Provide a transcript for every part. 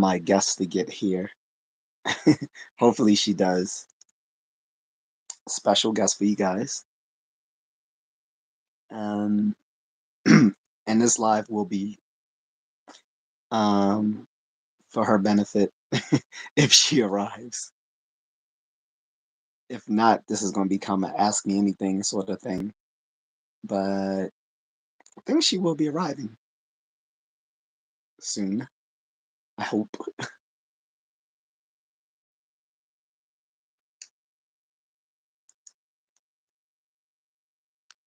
my guests to get here. Hopefully she does. Special guest for you guys. Um, and this live will be um, for her benefit if she arrives. If not, this is going to become an ask me anything sort of thing. But I think she will be arriving soon. I hope.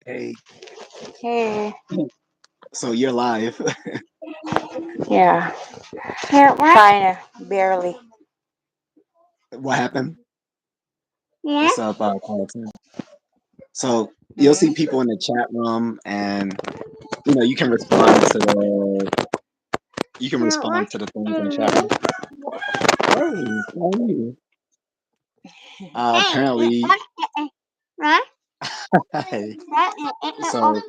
Hey, Hey, so you're live. yeah, What? kinda, barely. What happened? Yeah. What's up, Carlton? So you'll see Hmm. people in the chat room, and you can respond to What? the things in the chat room. Hey, how are you? Hey. Apparently, What? hey. What? So,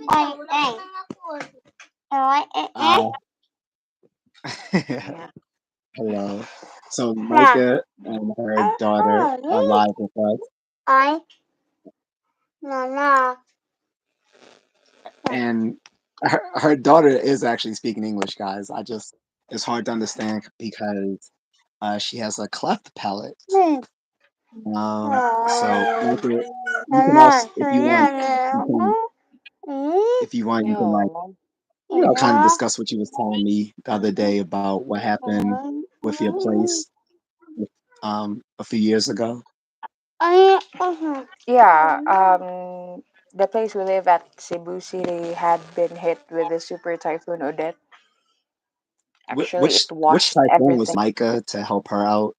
uh, Yeah. hello. So Yeah. Micah and her daughter are live with us, I. No, no. and her daughter is actually speaking English, guys. It's hard to understand because she has a cleft palate. So Micah, you can also, if you want, you can like, No, kind of discuss what you was telling me the other day about what happened with your place, a few years ago. yeah. The place we live at, Cebu City, had been hit with the super typhoon Odette. Actually, it Which washed typhoon was everything. Micah to help her out?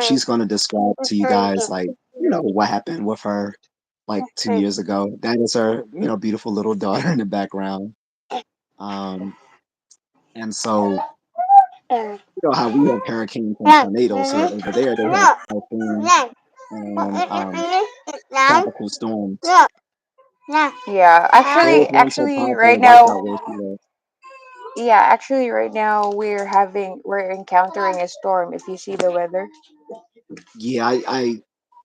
She's going to describe to you guys like what happened with her like 2 years ago. That is her beautiful little daughter in the background. Um, and so how we have hurricanes and tornadoes here, over there they have typhoons and tropical storms. Yeah, There is one so actually, powerful right it wiped out now, where she lives. yeah, actually, right now we're encountering a storm. If you see the weather. Yeah,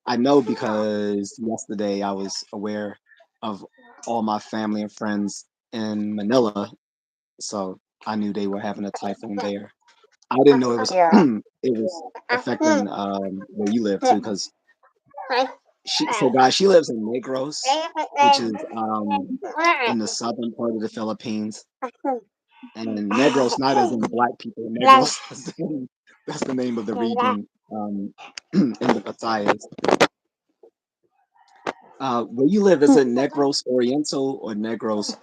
I know because yesterday I was aware of all my family and friends in Manila, so I knew they were having a typhoon there. I didn't know it was Yeah. it was affecting where you live too, because guys, she lives in Negros, which is in the southern part of the Philippines, and Negros not as in black people. Negros that's the name of the region in the Visayas. Where you live, is it Negros Oriental or Negros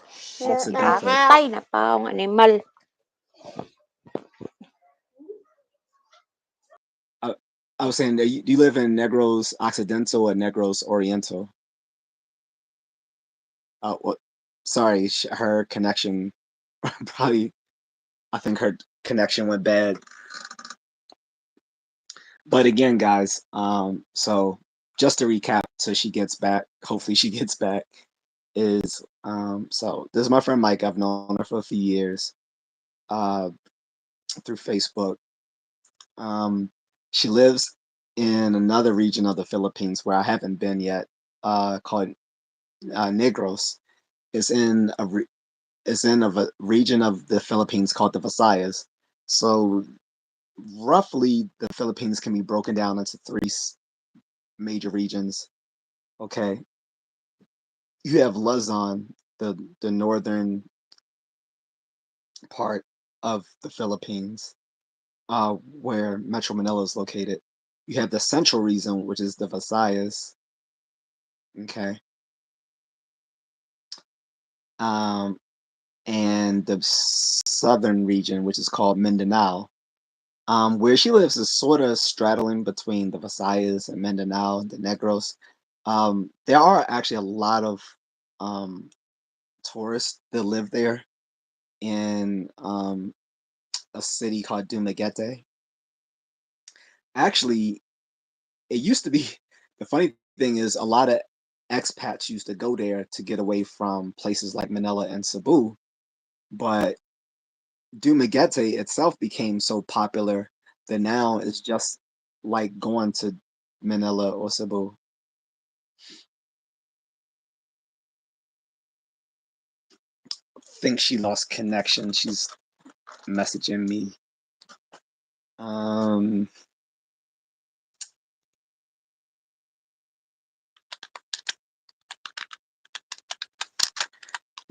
Occidental? Patay na pa ang animal. I, I was saying, do you live in Negros Occidental or Negros Oriental? Well, sorry, her connection probably. I think her connection went bad. But again, guys, so just to recap, so she gets back. Hopefully, she gets back. Is so this is my friend Mike. I've known her for a few years, uh, through Facebook. Um, she lives in another region of the Philippines where I haven't been yet, called Negros. It's in a region of the Philippines called the Visayas. So roughly, the Philippines can be broken down into three major regions. Okay, you have Luzon, the northern part of the Philippines, where Metro Manila is located. You have the central region, which is the Visayas. Okay, um, and the southern region, which is called Mindanao. Where she lives is sort of straddling between the Visayas and Mindanao, the Negros. There are actually a lot of um, tourists that live there in a city called Dumaguete. Actually, it used to be the funny thing is a lot of expats used to go there to get away from places like Manila and Cebu, but Dumaguete itself became so popular the now is just like going to Manila or Cebu. Think she lost connection. She's messaging me.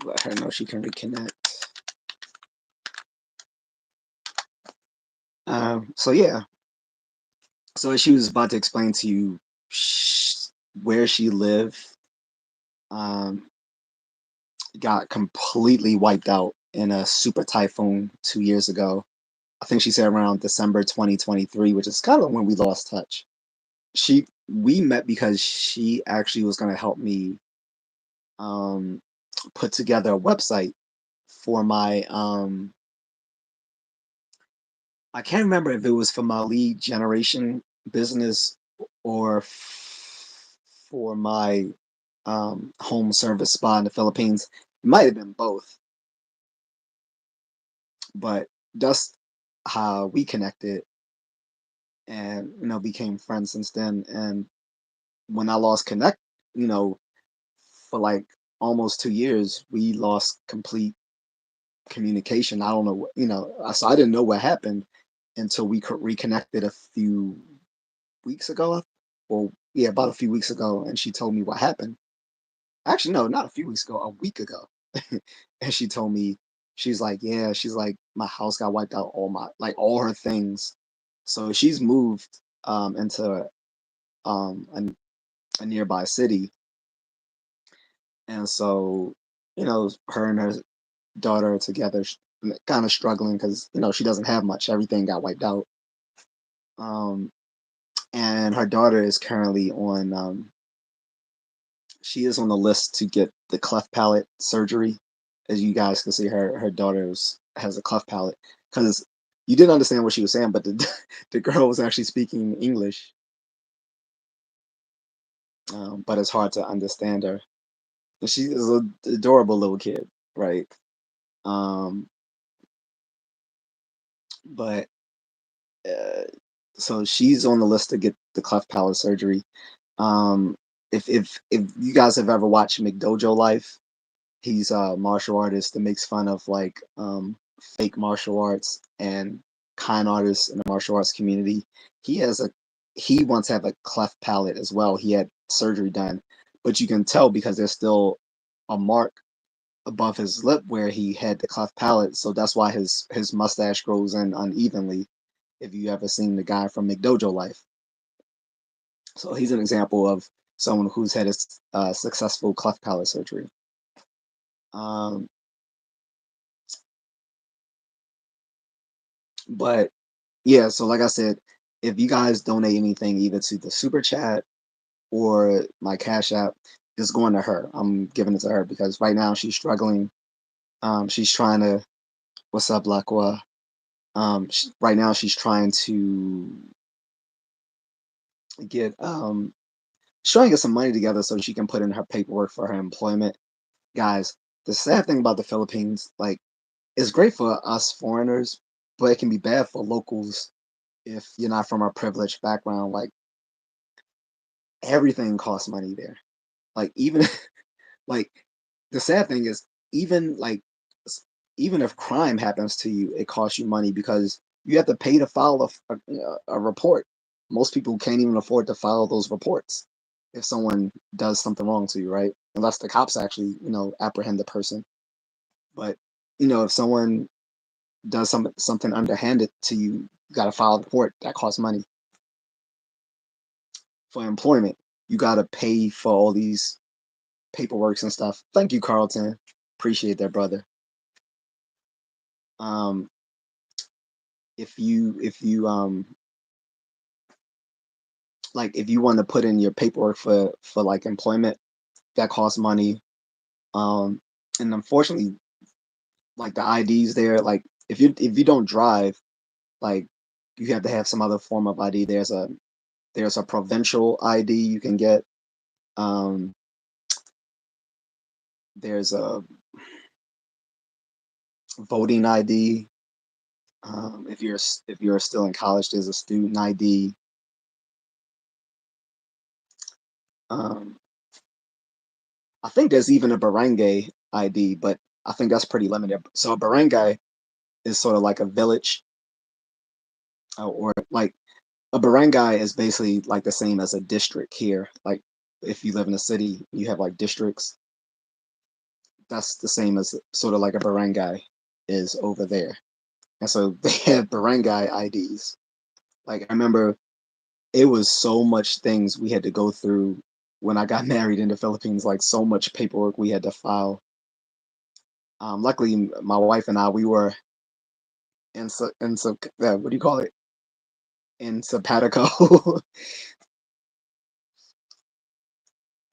Let her know she can reconnect. So yeah. So she was about to explain to you where she lived. Got completely wiped out in a super typhoon 2 years ago. I think she said around December 2023, which is kind of when we lost touch. We met because she actually was going to help me put together a website for my I can't remember if it was for my lead generation business or for my home service spa in the Philippines. It might have been both, but that's how we connected and became friends since then. And when I lost connect, you know, for like almost 2 years, we lost complete communication. I don't know, so I didn't know what happened until we reconnected a few weeks ago. Well, yeah, about a few weeks ago, and she told me what happened. Actually, no, not a few weeks ago, a week ago. And she told me, she's like, yeah, she's like, my house got wiped out, all her things. So she's moved into a nearby city, and so her and her daughter are together, kind of struggling because she doesn't have much. Everything got wiped out. And her daughter is currently on. She is on the list to get the cleft palate surgery. As you guys can see, her daughter has a cleft palate because you didn't understand what she was saying, but the girl was actually speaking English. But it's hard to understand her. And she is an adorable little kid, right? Um, but so she's on the list to get the cleft palate surgery. Um, if you guys have ever watched McDojo Life, he's a martial artist that makes fun of like fake martial arts and con artists in the martial arts community. He once had a cleft palate as well. He had surgery done, but you can tell because there's still a mark above his lip where he had the cleft palate. So that's why his mustache grows in unevenly. If you ever seen the guy from McDojo Life, so he's an example of someone who's had a successful cleft palate surgery. Um, but yeah, so like I said, if you guys donate anything either to the super chat or my cash app, it's going to her. I'm giving it to her because right now she's struggling. She's trying to, what's up, Laqua? Right now she's trying to get she's trying to get some money together so she can put in her paperwork for her employment. Guys, the sad thing about the Philippines, like, it's great for us foreigners, but it can be bad for locals if you're not from a privileged background. Like, everything costs money there. Like, even like the sad thing is, even like even if crime happens to you, it costs you money because you have to pay to file a report. Most people can't even afford to file those reports if someone does something wrong to you, right? Unless the cops actually, apprehend the person. But if someone does something underhanded to you, you got to file a report. That costs money. For employment, you got to pay for all these paperworks and stuff. Thank you, Carlton. Appreciate that, brother. Um, if you like if you want to put in your paperwork for like employment, that costs money. And unfortunately, like the IDs there, like if you don't drive, like you have to have some other form of ID. There's a provincial ID you can get. Um, there's a voting ID. if you're still in college, there's a student ID. Um, I think there's even a barangay ID, but I think that's pretty limited. So a barangay is sort of like a village, or like a barangay is basically like the same as a district here. Like if you live in a city, you have like districts. That's the same as sort of like a barangay is over there. And so they have barangay IDs. Like I remember it was so much things we had to go through when I got married in the Philippines, like so much paperwork we had to file. Luckily, my wife and I, we were what do you call it? In sabbatical.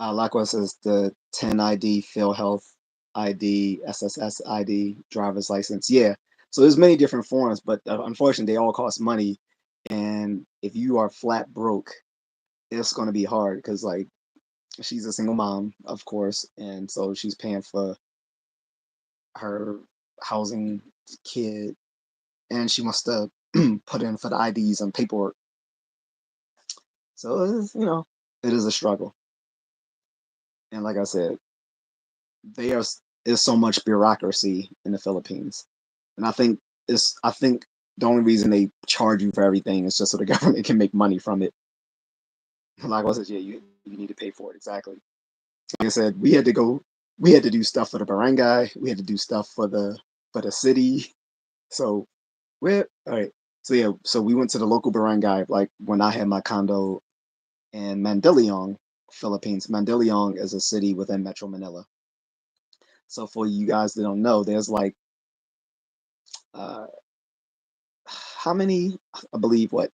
Likewise as the 10 ID, Phil Health ID, SSS ID, driver's license. Yeah. So there's many different forms, but unfortunately, they all cost money. And if you are flat broke, it's going to be hard because, like, she's a single mom, of course. And so she's paying for her housing, kid, and she wants to put in for the IDs and paperwork. So, it is a struggle. And like I said, there's so much bureaucracy in the Philippines, and I think the only reason they charge you for everything is just so the government can make money from it. Like I said, yeah, you need to pay for it exactly. Like I said, we had to do stuff for the barangay, we had to do stuff for the city. So we're all right. So yeah, so we went to the local barangay like when I had my condo in Mandaluyong, Philippines. Mandaluyong is a city within Metro Manila. So for you guys that don't know, there's like uh how many, I believe, well,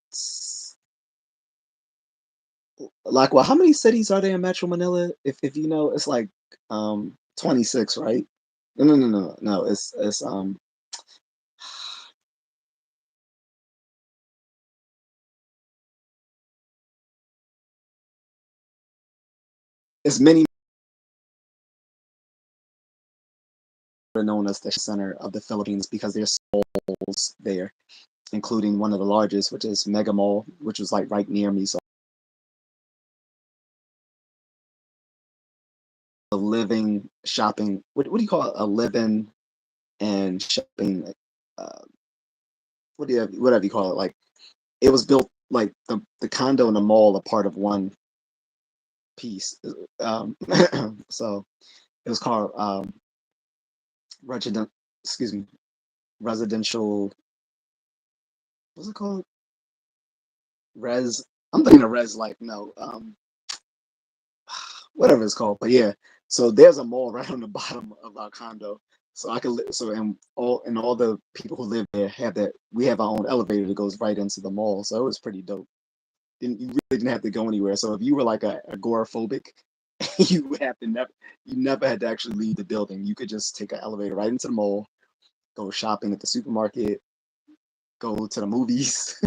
how many cities are there in Metro Manila? If you know, it's like 26, right? No. It's many are known as the center of the Philippines because there's malls there, including one of the largest, which is Mega Mall, which was like right near me. So a living shopping, what do you call it? A living and shopping, uh, whatever you call it. Like it was built like the condo and the mall are part of one piece. Um, so it was called resident, excuse me, residential. What's it called? Res. I'm thinking of res like no, whatever it's called. But yeah, so there's a mall right on the bottom of our condo. So I could so and all the people who live there have that. We have our own elevator that goes right into the mall. So it was pretty dope. You really didn't have to go anywhere. So if you were like a agoraphobic, you would have to never had to actually leave the building. You could just take an elevator right into the mall, go shopping at the supermarket, go to the movies,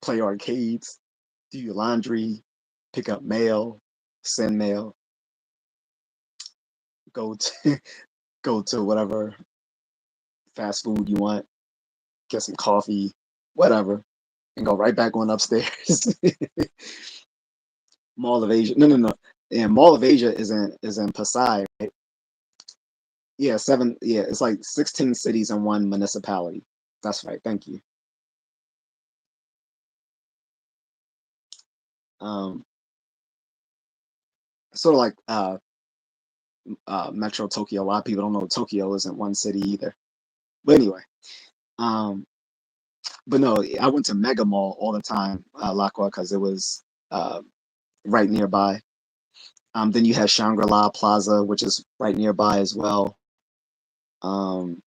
play arcades, do your laundry, pick up mail, send mail, go to go to whatever fast food you want, get some coffee, whatever, and go right back on upstairs. Mall of Asia. No. And Mall of Asia is in Pasay, right? Yeah, seven. Yeah, it's like 16 cities in one municipality. That's right. Thank you. Um, Sort of like Metro Tokyo. A lot of people don't know Tokyo isn't one city either. But anyway, um, but no, I went to Mega Mall all the time, Lakwa, because it was uh, right nearby. Then you have Shangri-La Plaza, which is right nearby as well. Um,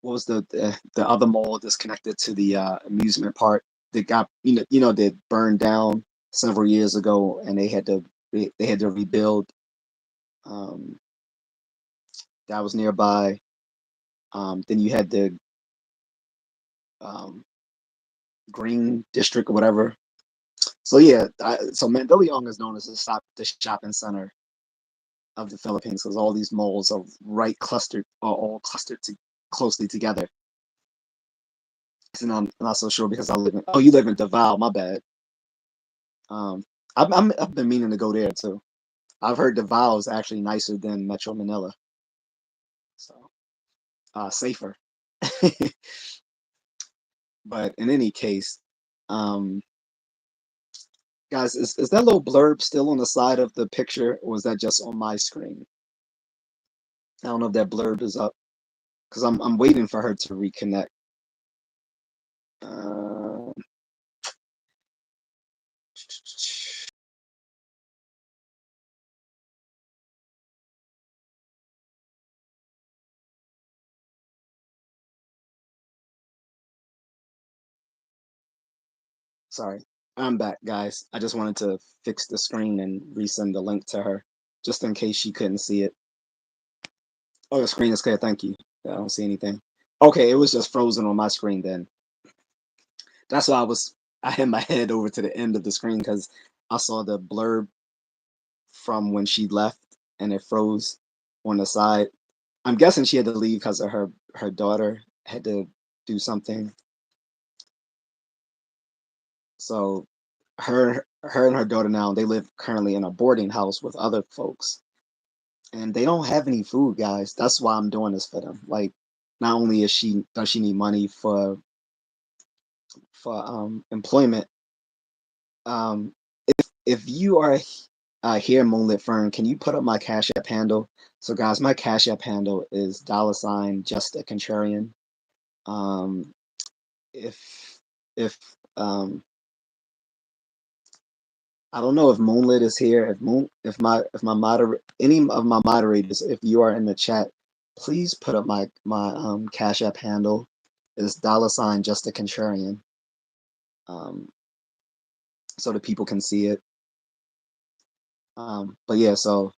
what was the other mall that's connected to the amusement park that got that burned down several years ago, and they had to rebuild. Um, that was nearby. Then you had the um, Green District or whatever. So yeah, so Mandaluyong is known as the shopping center of the Philippines because all these malls are all clustered closely together. and I'm not so sure because I live in. Oh, you live in Davao. My bad. Um, I've been meaning to go there too. I've heard Davao is actually nicer than Metro Manila, so safer. But in any case, um, guys, is that little blurb still on the side of the picture, or is that just on my screen? I don't know if that blurb is up because I'm waiting for her to reconnect. Uh, Sorry, I'm back, guys. I just wanted to fix the screen and resend the link to her, just in case she couldn't see it. Oh, the screen is clear. Thank you. I don't see anything. Okay, it was just frozen on my screen then. That's why I had my head over to the end of the screen because I saw the blurb from when she left and it froze on the side. I'm guessing she had to leave because of her daughter had to do something. So her and her daughter now they live currently in a boarding house with other folks, and they don't have any food, guys. That's why I'm doing this for them. Like, not only does she need money for employment. Um, if you are here, Moonlit Fern, can you put up my Cash App handle? So, guys, my Cash App handle is $ Just A Contrarian. Um, if I don't know if Moonlit is here. If my any of my moderators, if you are in the chat, please put up my Cash App handle is $ Just A Contrarian. Um, so that people can see it. But yeah, so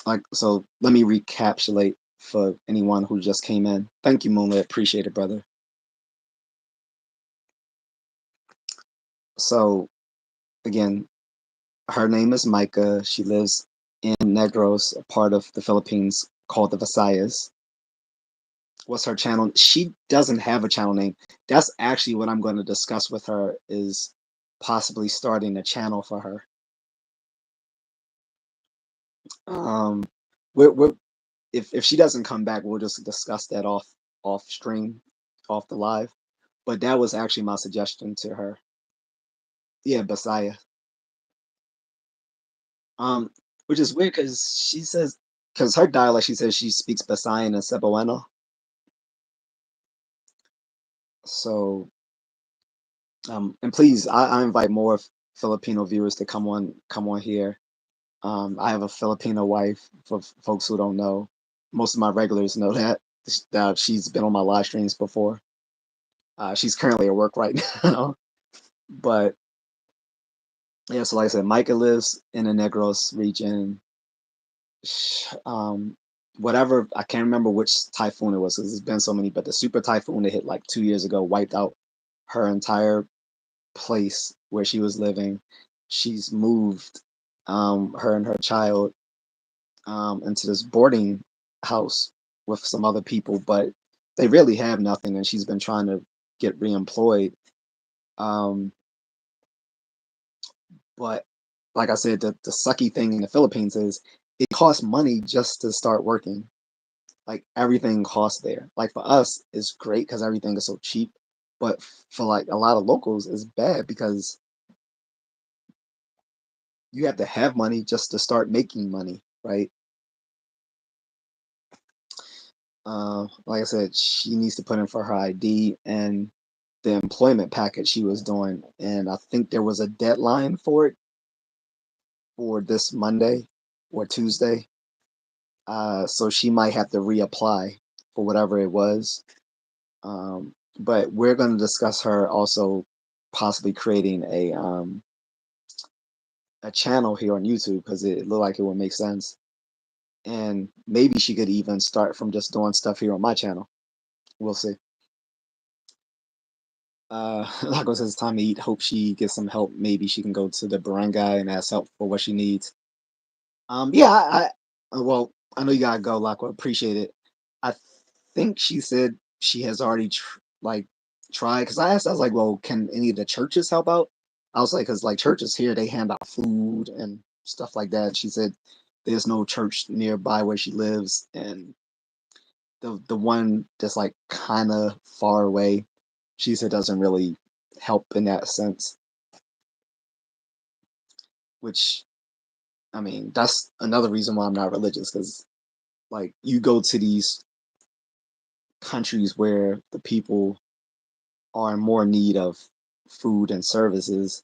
let me recapitulate for anyone who just came in. Thank you, Moonlit. Appreciate it, brother. So again, her name is Micah. She lives in Negros, a part of the Philippines called the Visayas. What's her channel? She doesn't have a channel name. That's actually what I'm going to discuss with her is possibly starting a channel for her. Um, we're if she doesn't come back, we'll just discuss that off stream, off the live. But that was actually my suggestion to her. Yeah, Basaya. Um, which is weird because her dialect, she says she speaks Basayan and Cebuano. So and please, I invite more Filipino viewers to come on here. I have a Filipino wife. For folks who don't know, most of my regulars know that. She's been on my live streams before. She's currently at work right now, but yeah. So like I said, Micah lives in the Negros region. Um, whatever, I can't remember which typhoon it was because there's been so many. But the super typhoon that hit like 2 years ago wiped out her entire place where she was living. She's moved her and her child into this boarding house with some other people, but they really have nothing, and she's been trying to get reemployed. Um, but like I said, the sucky thing in the Philippines is it costs money just to start working. Like everything costs there. Like for us, it's great because everything is so cheap, but for like a lot of locals, it's bad because you have to have money just to start making money, right? Like I said, she needs to put in for her ID and the employment package she was doing, and I think there was a deadline for it for this Monday or Tuesday. So she might have to reapply for whatever it was. But we're going to discuss her also possibly creating a channel here on YouTube because it looked like it would make sense. And maybe she could even start from just doing stuff here on my channel. We'll see. Like says, it's time to eat. Hope she gets some help. Maybe she can go to the barangay and ask help for what she needs. Yeah, well, I know you gotta go, Lockwood. Appreciate it. I think she said she has already like try, because I asked, I was like, well, can any of the churches help out? I was like, because like churches here, they hand out food and stuff like that. She said there's no church nearby where she lives, and the one that's like kind of far away, she said doesn't really help in that sense. Which, I mean, that's another reason why I'm not religious, because like you go to these countries where the people are in more need of food and services,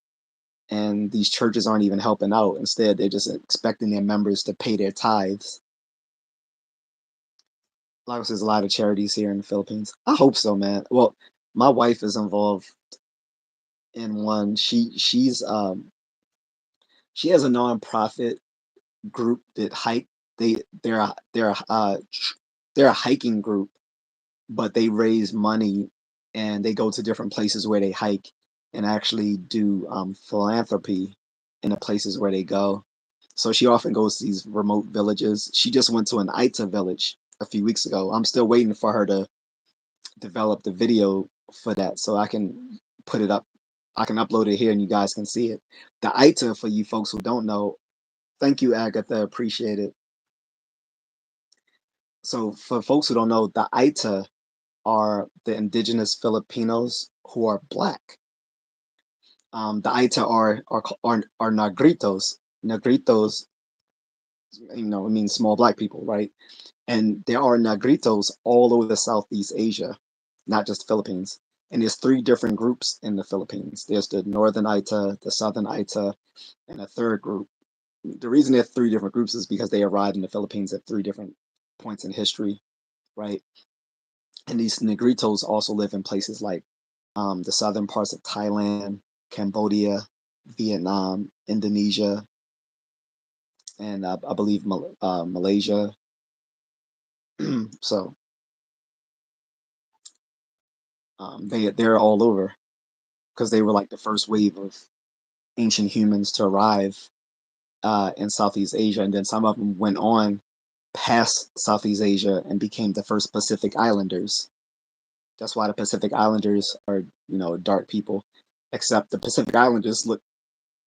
and these churches aren't even helping out. Instead, they're just expecting their members to pay their tithes. Like there's a lot of charities here in the Philippines. I hope so, man. Well, my wife is involved in one. She has a nonprofit group that hike. They're a hiking group, but they raise money and they go to different places where they hike and actually do philanthropy in the places where they go. So she often goes to these remote villages. She just went to an Ita village a few weeks ago. I'm still waiting for her to develop the video for that so I can put it up. I can upload it here and you guys can see it. The Ita, for you folks who don't know, thank you, Agatha. Appreciate it. So, for folks who don't know, the Ita are the indigenous Filipinos who are black. The Ita are Negritos. Negritos, it means small black people, right? And there are Negritos all over Southeast Asia, not just the Philippines. And there's three different groups in the Philippines. There's the Northern Ita, the Southern Ita, and a third group. The reason there's three different groups is because they arrived in the Philippines at three different points in history, right? And these Negritos also live in places like the southern parts of Thailand, Cambodia, Vietnam, Indonesia, and I believe Malaysia. So they're all over because they were like the first wave of ancient humans to arrive in Southeast Asia, and then some of them went on past Southeast Asia and became the first Pacific Islanders. That's why the Pacific Islanders are, dark people. Except the Pacific Islanders look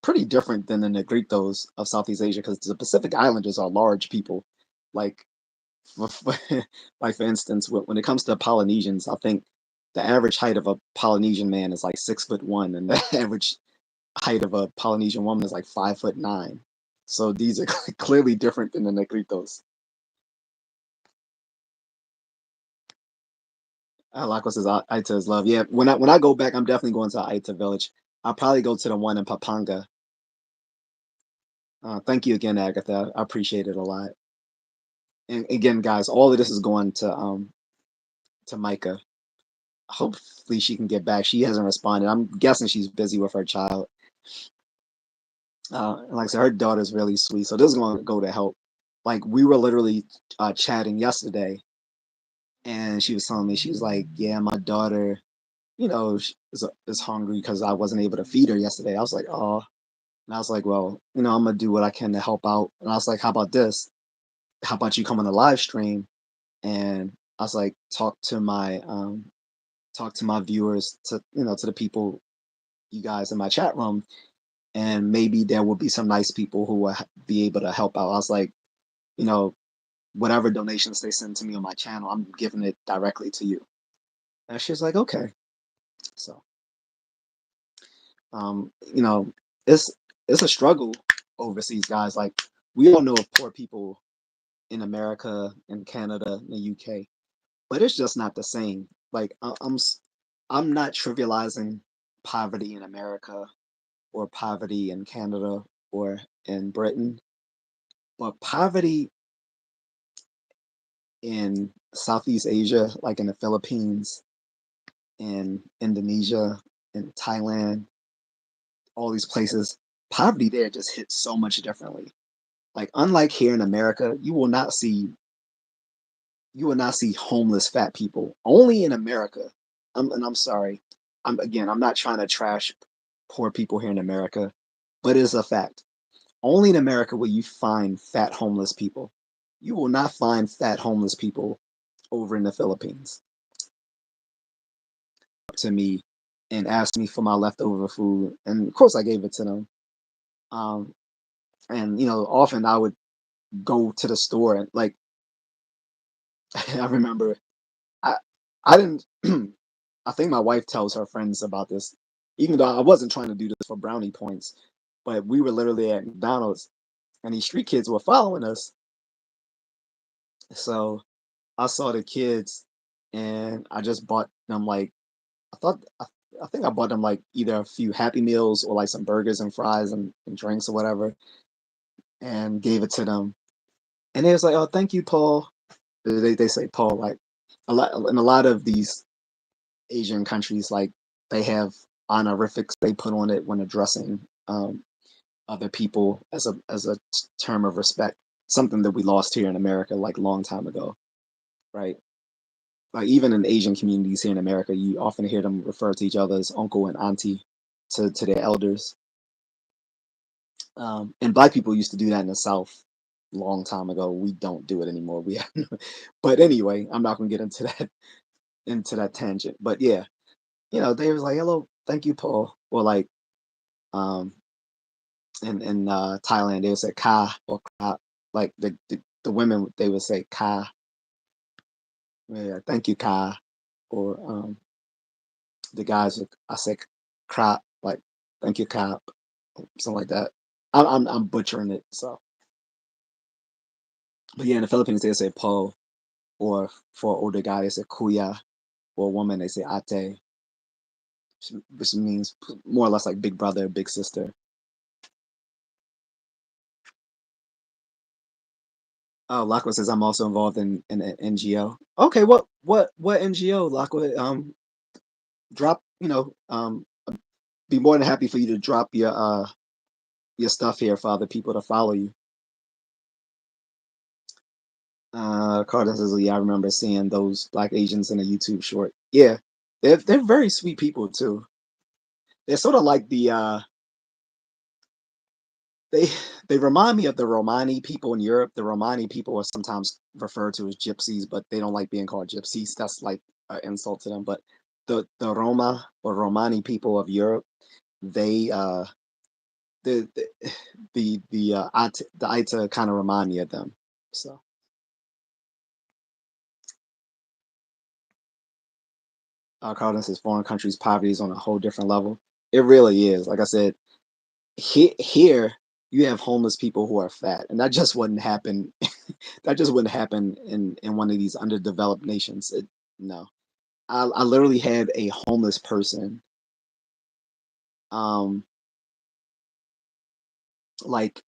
pretty different than the Negritos of Southeast Asia because the Pacific Islanders are large people. Like, like for instance, when it comes to Polynesians, I think the average height of a Polynesian man is like 6'1", and the average height of a Polynesian woman is like 5'9". So these are clearly different than the Negritos. Lacos says Aita is love. Yeah, when I go back, I'm definitely going to Aita village. I'll probably go to the one in Papanga. Thank you again, Agatha. I appreciate it a lot. And again, guys, all of this is going to Micah. Hopefully she can get back. She hasn't responded. I'm guessing she's busy with her child. Like I said, her daughter's really sweet. So this is going to go to help. Like we were literally chatting yesterday, and she was telling me, she was like, "Yeah, my daughter, is hungry because I wasn't able to feed her yesterday." I was like, "Oh," and I was like, "Well, I'm gonna do what I can to help out." And I was like, "How about this? How about you come on the live stream?" And I was like, talk to my viewers, to the people, you guys in my chat room, and maybe there will be some nice people who will be able to help out. I was like, you know, whatever donations they send to me on my channel, I'm giving it directly to you. And she's like, okay. So, um, you know, it's it's a struggle overseas, guys. Like we all know of poor people in America, in Canada, in the UK, but it's just not the same. Like I'm not trivializing poverty in America or poverty in Canada or in Britain, but poverty in Southeast Asia, like in the Philippines, in Indonesia, in Thailand, all these places, poverty there just hits so much differently. Like unlike here in America, you will not see homeless fat people. Only in America. And I'm sorry. I'm not trying to trash poor people here in America, but it is a fact. Only in America will you find fat homeless people. You will not find fat homeless people over in the Philippines. to me and asked me for my leftover food, and of course I gave it to them. Um, and often I would go to the store and like I remember I I didn't I think my wife tells her friends about this, even though I wasn't trying to do this for brownie points, but we were literally at McDonald's and these street kids were following us. So I saw the kids and I just bought them like I thought I think I bought them like either a few Happy Meals or like some burgers and fries and drinks or whatever, and gave it to them. And they was like, "Oh, thank you, Paul." They say Paul like a lot in a lot of these Asian countries, like they have honorifics they put on it when addressing other people as a term of respect. Something that we lost here in America like a long time ago, right? Like even in Asian communities here in America, you often hear them refer to each other as uncle and auntie to their elders. And black people used to do that in the South long time ago. We don't do it anymore. We have but anyway, I'm not gonna get into that tangent. But yeah, they was like, "Hello, thank you, Paul," or like um in Thailand they would say "ka" or "ka." Like the women they would say "ka," yeah, thank you, "ka," or the guys I say "crap," like thank you, "cop," something like that. I'm butchering it, so but yeah, in the Philippines they say "po," or for an older guy they say "kuya," for a woman they say "ate," which means more or less like big brother, big sister. Oh, Lockwood says I'm also involved in an NGO. Okay, what NGO, Lockwood? Drop, be more than happy for you to drop your stuff here for other people to follow you. Carter says, yeah, I remember seeing those black Asians in a YouTube short. Yeah, they're very sweet people too. They're sort of like they they remind me of the Romani people in Europe. The Romani people are sometimes referred to as gypsies, but they don't like being called gypsies. That's like an insult to them. But the Roma or Romani people of Europe, they the the Aita kind of remind me of them. So Carlton says foreign countries poverty is on a whole different level. It really is. Like I said, here you have homeless people who are fat, and that just wouldn't happen. That just wouldn't happen in one of these underdeveloped nations. No, I literally had a homeless person, um, like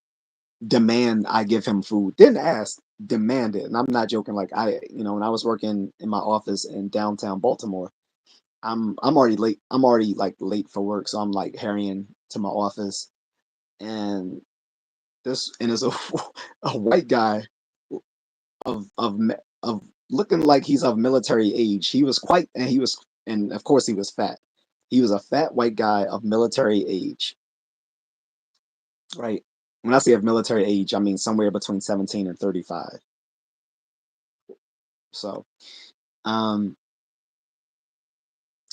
demand I give him food. Didn't ask, demand it, and I'm not joking. Like when I was working in my office in downtown Baltimore, I'm already late. I'm already like late for work, so I'm like hurrying to my office, and it's a a white guy of looking like he's of military age. He was quite, and of course he was fat. He was a fat white guy of military age, right? When I say of military age, I mean somewhere between 17 and 35. So, um,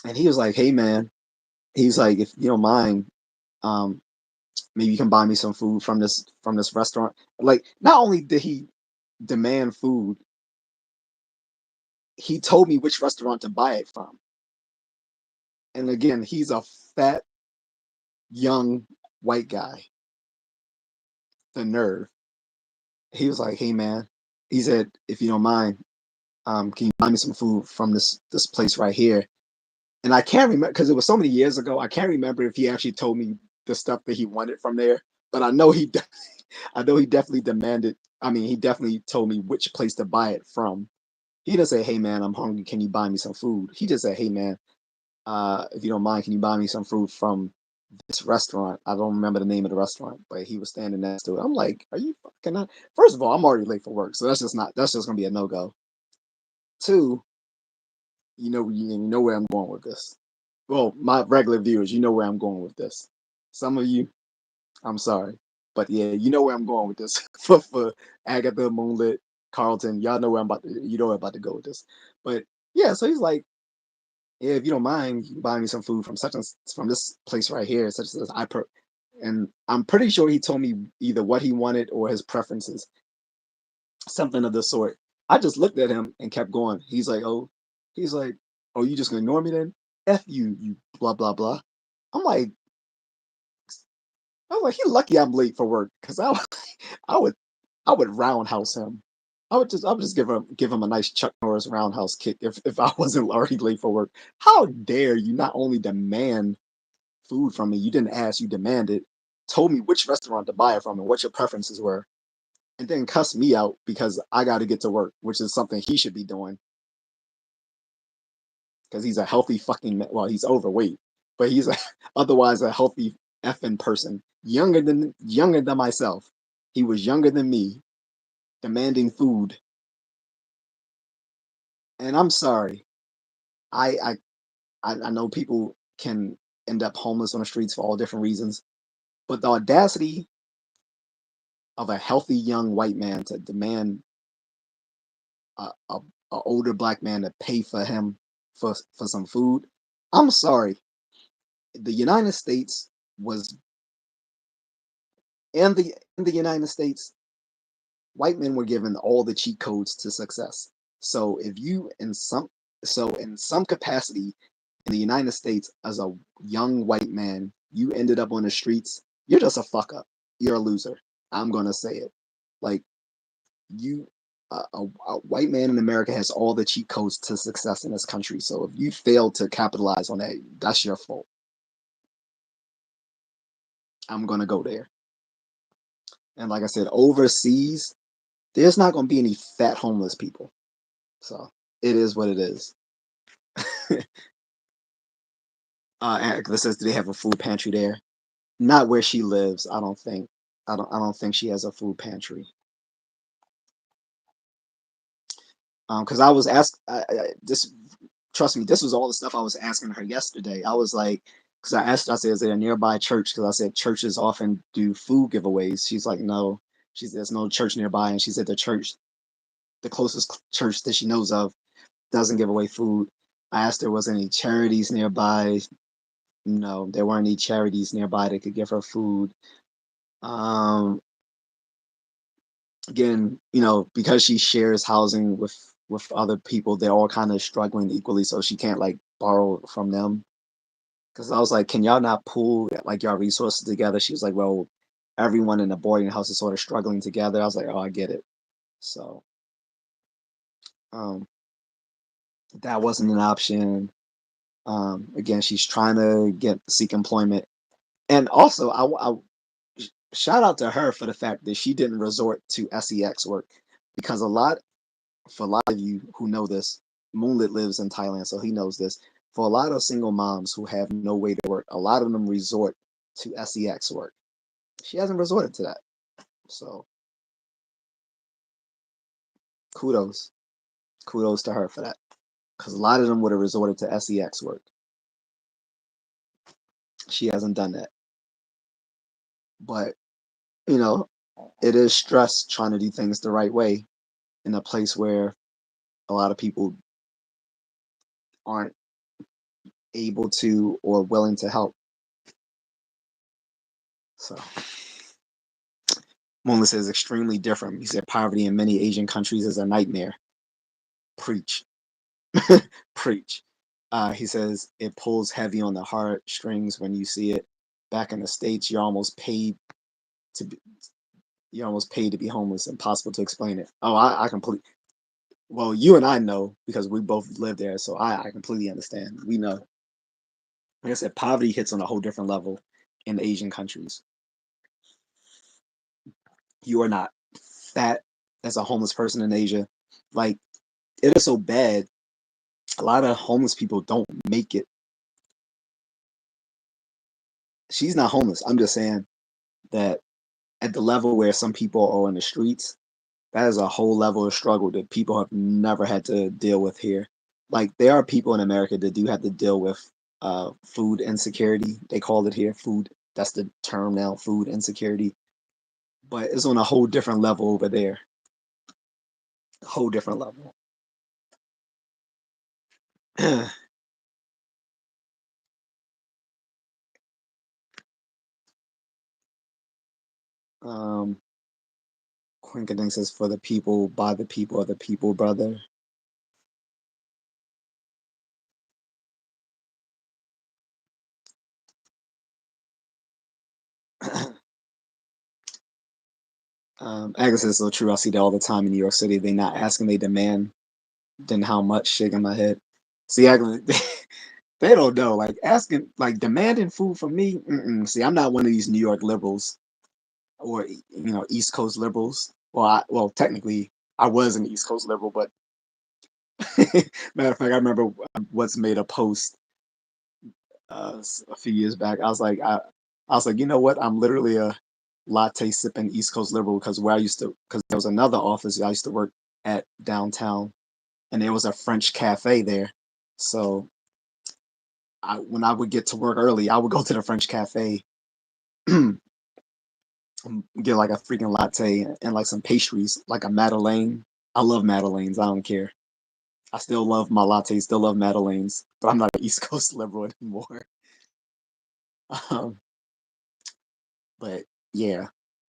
and he was like, "Hey, man," he's like, "If you don't mind, um, maybe you can buy me some food from this restaurant." Like, not only did he demand food, he told me which restaurant to buy it from. And again, he's a fat young white guy. The nerve. He was like, "Hey man," he said, "if you don't mind, can you buy me some food from this place right here?" And I can't remember because it was so many years ago. I can't remember if he actually told me the stuff that he wanted from there. But I know I know he definitely demanded. I mean, he definitely told me which place to buy it from. He didn't say, "Hey man, I'm hungry. Can you buy me some food?" He just said, "Hey man, if you don't mind, can you buy me some food from this restaurant?" I don't remember the name of the restaurant, but he was standing next to it. I'm like, "Are you fucking not?" First of all, I'm already late for work, so that's just gonna be a no go. Two, you know where I'm going with this. Well, my regular viewers, you know where I'm going with this. Some of you, I'm sorry, but yeah, you know where I'm going with this. For Agatha, Moonlit, Carlton, y'all know where I'm about to. You know where I'm about to go with this. But yeah, so he's like, yeah, if you don't mind, you can buy me some food from from this place right here, such as and I'm pretty sure he told me either what he wanted or his preferences, something of the sort. I just looked at him and kept going. He's like, oh, you just gonna ignore me then? F you, you blah blah blah. I'm like, I was like, he lucky I'm late for work because I would, I would roundhouse him. I would just give him a nice Chuck Norris roundhouse kick if I wasn't already late for work. How dare you not only demand food from me, you didn't ask, you demanded, told me which restaurant to buy it from and what your preferences were, and then cuss me out because I got to get to work, which is something he should be doing because he's a healthy fucking well, he's overweight, but he's otherwise a healthy effing person, younger than myself. He was younger than me, demanding food, and I'm sorry. I I know people can end up homeless on the streets for all different reasons, but the audacity of a healthy young white man to demand a older black man to pay for him for some food. I'm sorry. The United States was in the United States, white men were given all the cheat codes to success. So if you in some capacity in the United States as a young white man, you ended up on the streets, you're just a fuck up. You're a loser. I'm gonna say it. Like you a white man in America has all the cheat codes to success in this country. So if you fail to capitalize on that, that's your fault. I'm gonna go there. And like I said, overseas, there's not gonna be any fat homeless people. So it is what it is. This says, do they have a food pantry there? Not where she lives. I don't think. I don't think she has a food pantry. Because I was asked this. Trust me, this was all the stuff I was asking her yesterday. I was like, because I asked, I said, is there a nearby church? Because I said churches often do food giveaways. She's like, no. She said, there's no church nearby, and she said the closest church that she knows of, doesn't give away food. I asked her, was any charities nearby? No, there weren't any charities nearby that could give her food. Um, Again, because she shares housing with other people, they're all kind of struggling equally, so she can't like borrow from them. Because I was like, can y'all not pool like y'all resources together? She was like, well, everyone in the boarding house is sort of struggling together. I was like, oh, I get it. So um, that wasn't an option. Again, she's trying to seek employment, and also I shout out to her for the fact that she didn't resort to sex work because for a lot of you who know this, Moonlit lives in Thailand, so he knows this. For a lot of single moms who have no way to work, a lot of them resort to sex work. She hasn't resorted to that. So kudos. Kudos to her for that. Because a lot of them would have resorted to sex work. She hasn't done that. But, you know, it is stress trying to do things the right way in a place where a lot of people aren't able to or willing to help. So Moonless is extremely different. He said poverty in many Asian countries is a nightmare. Preach. Preach. He says it pulls heavy on the heartstrings when you see it. Back in the States, to be you're almost paid to be homeless. Impossible to explain it. Oh, I completely. Well, you and I know because we both live there, so I completely understand. We know. Like I said, poverty hits on a whole different level in Asian countries. You are not fat as a homeless person in Asia. Like it is so bad. A lot of homeless people don't make it. She's not homeless. I'm just saying that at the level where some people are in the streets, that is a whole level of struggle that people have never had to deal with here. Like there are people in America that do have to deal with food insecurity. They call it here food. That's the term now, food insecurity. But it's on a whole different level over there. A whole different level. Um, Coincidences for the people, by the people, of the people, brother. I guess it's so true. I see that all the time in New York City. They not asking, they demand. Then how much? Shaking my head. See, they don't know. Like asking, like demanding food from me. See, I'm not one of these New York liberals or East Coast liberals. Well, technically, I was an East Coast liberal, but matter of fact, I remember what's made a post a few years back. I was like, you know what? I'm literally a latte sipping East Coast liberal because because there was another office I used to work at downtown, and there was a French cafe there. So when I would get to work early, I would go to the French cafe, get like a freaking latte and like some pastries, like a Madeleine. I love Madeleines. I don't care. I still love my lattes, still love Madeleines, but I'm not an East Coast liberal anymore. Um, but yeah,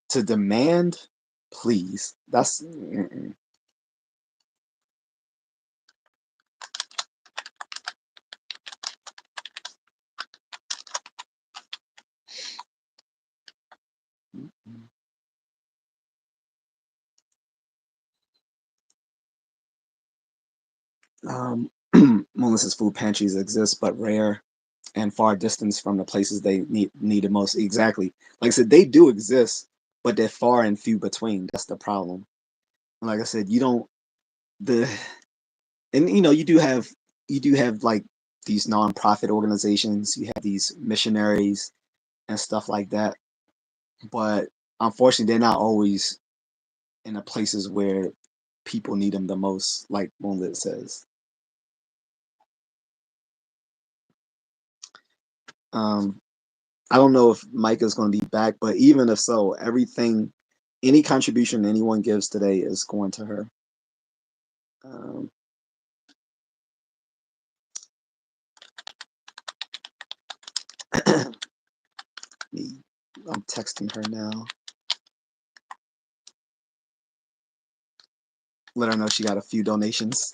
to demand, please. That's Melissa's food pantries exist, but rare and far distance from the places they need it most. Exactly. Like I said, they do exist, but they're far and few between. That's the problem. Like I said, you don't the and you do have like these nonprofit organizations, you have these missionaries and stuff like that. But unfortunately, they're not always in the places where people need them the most, like Moonlit says. Um, I don't know if Mike is going to be back, but even if so, any contribution anyone gives today is going to her. Um, I'm texting her now. Let her know she got a few donations.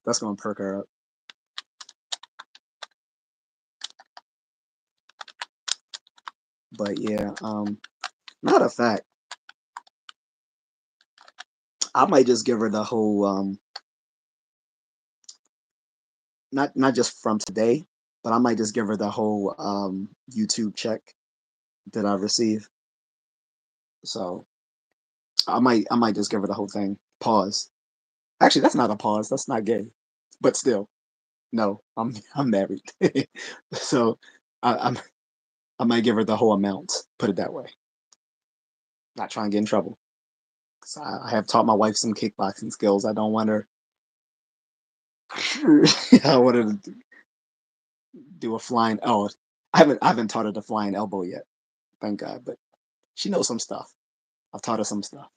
That's going to perk her up. But yeah, matter of fact, I might just give her the whole not just from today, but I might just give her the whole YouTube check that I received. So I might just give her the whole thing. Pause. Actually, that's not a pause. That's not gay. But still, no, I'm married. So I might give her the whole amount. Put it that way. Not trying to get in trouble. So I have taught my wife some kickboxing skills. I don't want her. I want her to do a flying. Oh, I haven't taught her the flying elbow yet. Thank God. But she knows some stuff. I've taught her some stuff.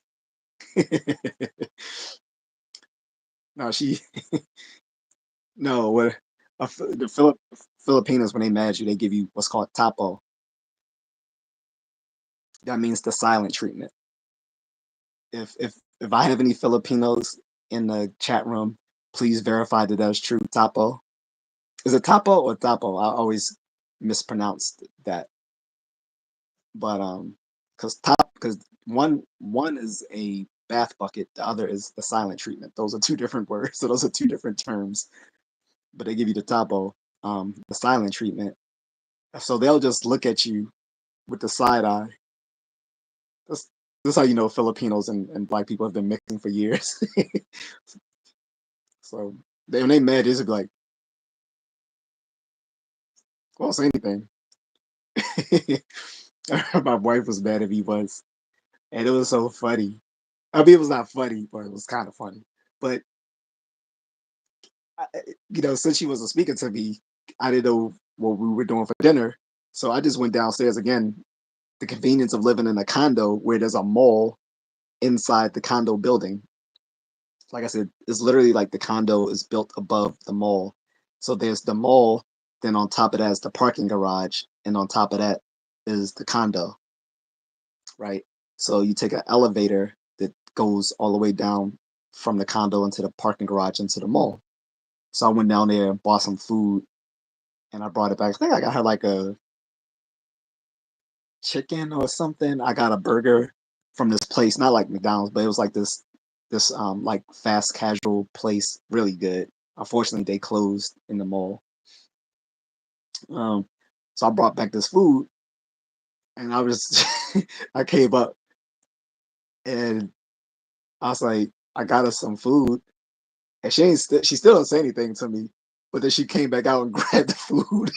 No, she no. What the Filipinos when they mad at you, they give you what's called tapo. That means the silent treatment. If I have any Filipinos in the chat room, please verify that that's true. Tapo. Is it tapo or tapo? I always mispronounced that. But because one is a bath bucket, the other is the silent treatment. Those are two different words. So those are two different terms. But they give you the tapo, the silent treatment. So they'll just look at you with the side eye. This, this is how you know Filipinos and black people have been mixing for years. So when they mad, it's like, won't say anything. My wife was mad if he was, and it was so funny. I mean, it was not funny, but it was kind of funny. But since she wasn't speaking to me, I didn't know what we were doing for dinner. So I just went downstairs again. The convenience of living in a condo where there's a mall inside the condo building. Like I said, it's literally like the condo is built above the mall. So there's the mall, then on top of that is the parking garage, and on top of that is the condo, right? So you take an elevator that goes all the way down from the condo into the parking garage into the mall. So I went down there and bought some food and I brought it back. I think I got her like a chicken or something. I got a burger from this place, not like McDonald's, but it was like this like fast casual place, really good. Unfortunately, they closed in the mall. Um, so I brought back this food, and I was I came up and I was like, I got her some food, and she still didn't say anything to me, but then she came back out and grabbed the food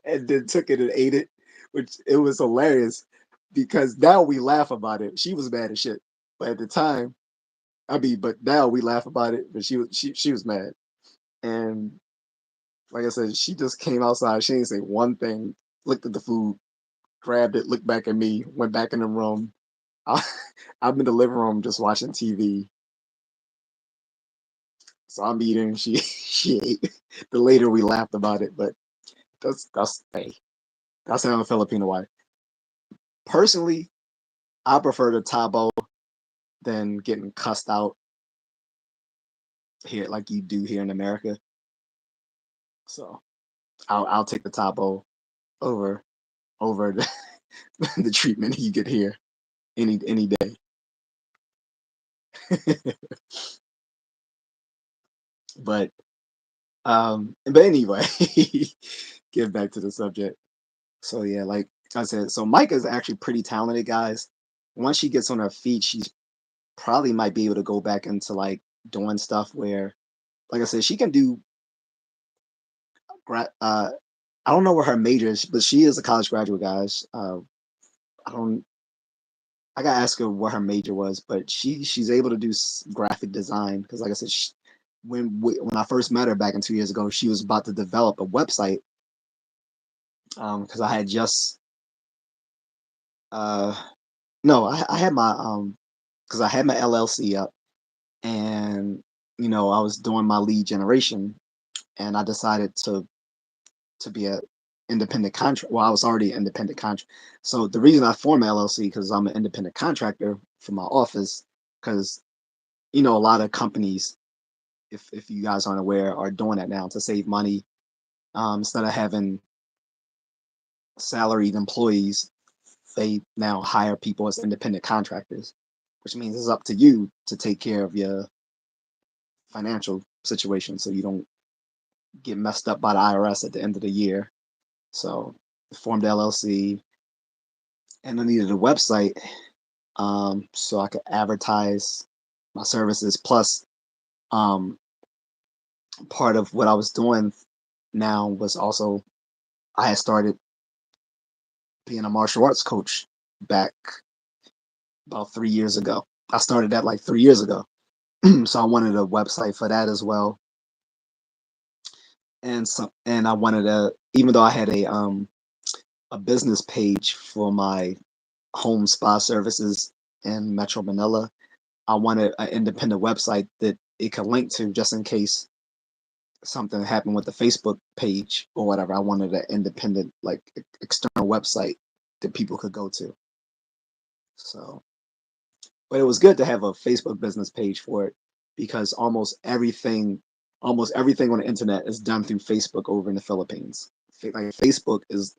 and then took it and ate it, which it was hilarious because now we laugh about it. She was mad as shit, but at the time, I mean, but now we laugh about it. But she was mad, and like I said, she just came outside. She didn't say one thing. Looked at the food, grabbed it, looked back at me, went back in the room. I, I'm in the living room just watching TV. So I'm eating. She she ate. The later we laughed about it, but that's hey, that's how a Filipino wife. Personally, I prefer the tabo than getting cussed out here like you do here in America. So I'll take the tabo over the, the treatment you get here any day. but but anyway, get back to the subject. So yeah, like I said, so Micah is actually pretty talented, guys. Once she gets on her feet, she's probably might be able to go back into like doing stuff where, like I said, she can do. I don't know what her major is, but she is a college graduate, guys. I don't. I gotta ask her what her major was, but she's able to do graphic design because, like I said, when I first met her back in 2 years ago, she was about to develop a website. Because I had just uh no, I had my because I had my LLC up, and I was doing my lead generation, and I decided to be a independent contract. Well, I was already an independent contract. So the reason I formed my LLC because I'm an independent contractor for my office. Because a lot of companies, if you guys aren't aware, are doing that now to save money. Instead of having salaried employees, they now hire people as independent contractors, which means it's up to you to take care of your financial situation so you don't get messed up by the IRS at the end of the year. So I formed the LLC, and I needed a website so I could advertise my services. Plus, um, part of what I was doing now was also I had started being a martial arts coach back about 3 years ago. I started that like 3 years ago. So I wanted a website for that as well. And I wanted even though I had a business page for my home spa services in Metro Manila, I wanted an independent website that it could link to just in case something happened with the Facebook page or whatever. I wanted an independent, like external website that people could go to. So, but it was good to have a Facebook business page for it because almost everything on the internet is done through Facebook over in the Philippines. Like Facebook is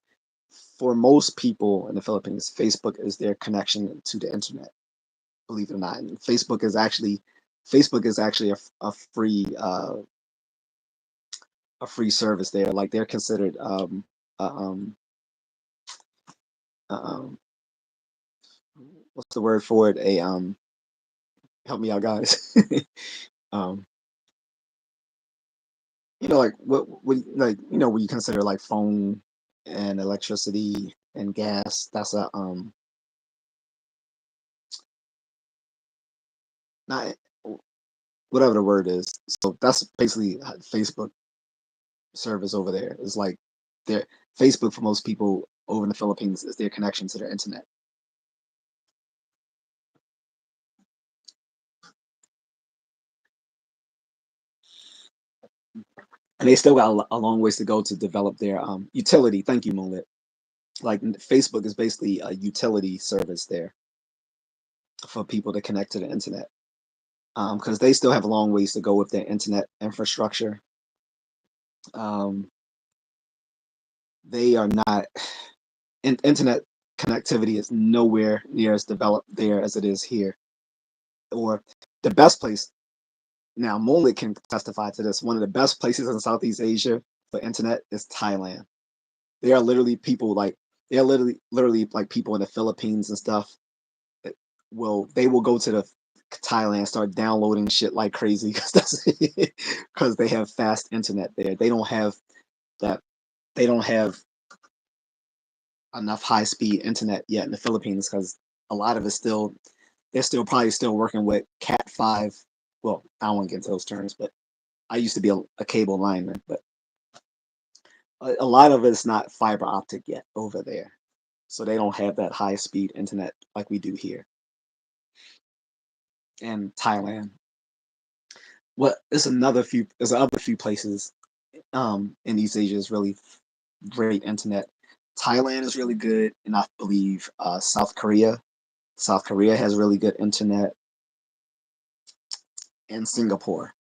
for most people in the Philippines, Facebook is their connection to the internet. Believe it or not, and Facebook is actually a free service there. Like they're considered uh, um, uh, um what's the word for it? Help me out, guys. um, like what like what you consider like phone and electricity and gas. That's a not whatever the word is. So that's basically Facebook service over there. It's like their Facebook for most people over in the Philippines is their connection to their internet. And they still got a long ways to go to develop their utility. Thank you, Moonlit. like Facebook is basically a utility service there for people to connect to the internet. Because they still have a long ways to go with their internet infrastructure. Um, they are not internet connectivity is nowhere near as developed there as it is here. Or the best place now, Molly can testify to this. One of the best places in Southeast Asia for internet is Thailand. They are literally people like they are literally like people in the Philippines and stuff. That they will go to the Thailand, start downloading shit like crazy because they have fast internet there. They don't have that. They don't have enough high speed internet yet in the Philippines because a lot of it's still they're still probably still working with Cat 5. Well, I don't want to get into those terms, but I used to be a cable lineman, but a lot of it's not fiber optic yet over there. So they don't have that high speed internet like we do here in Thailand. Well, there's another few places in East Asia is really great internet. Thailand is really good, and I believe South Korea. South Korea has really good internet, and Singapore.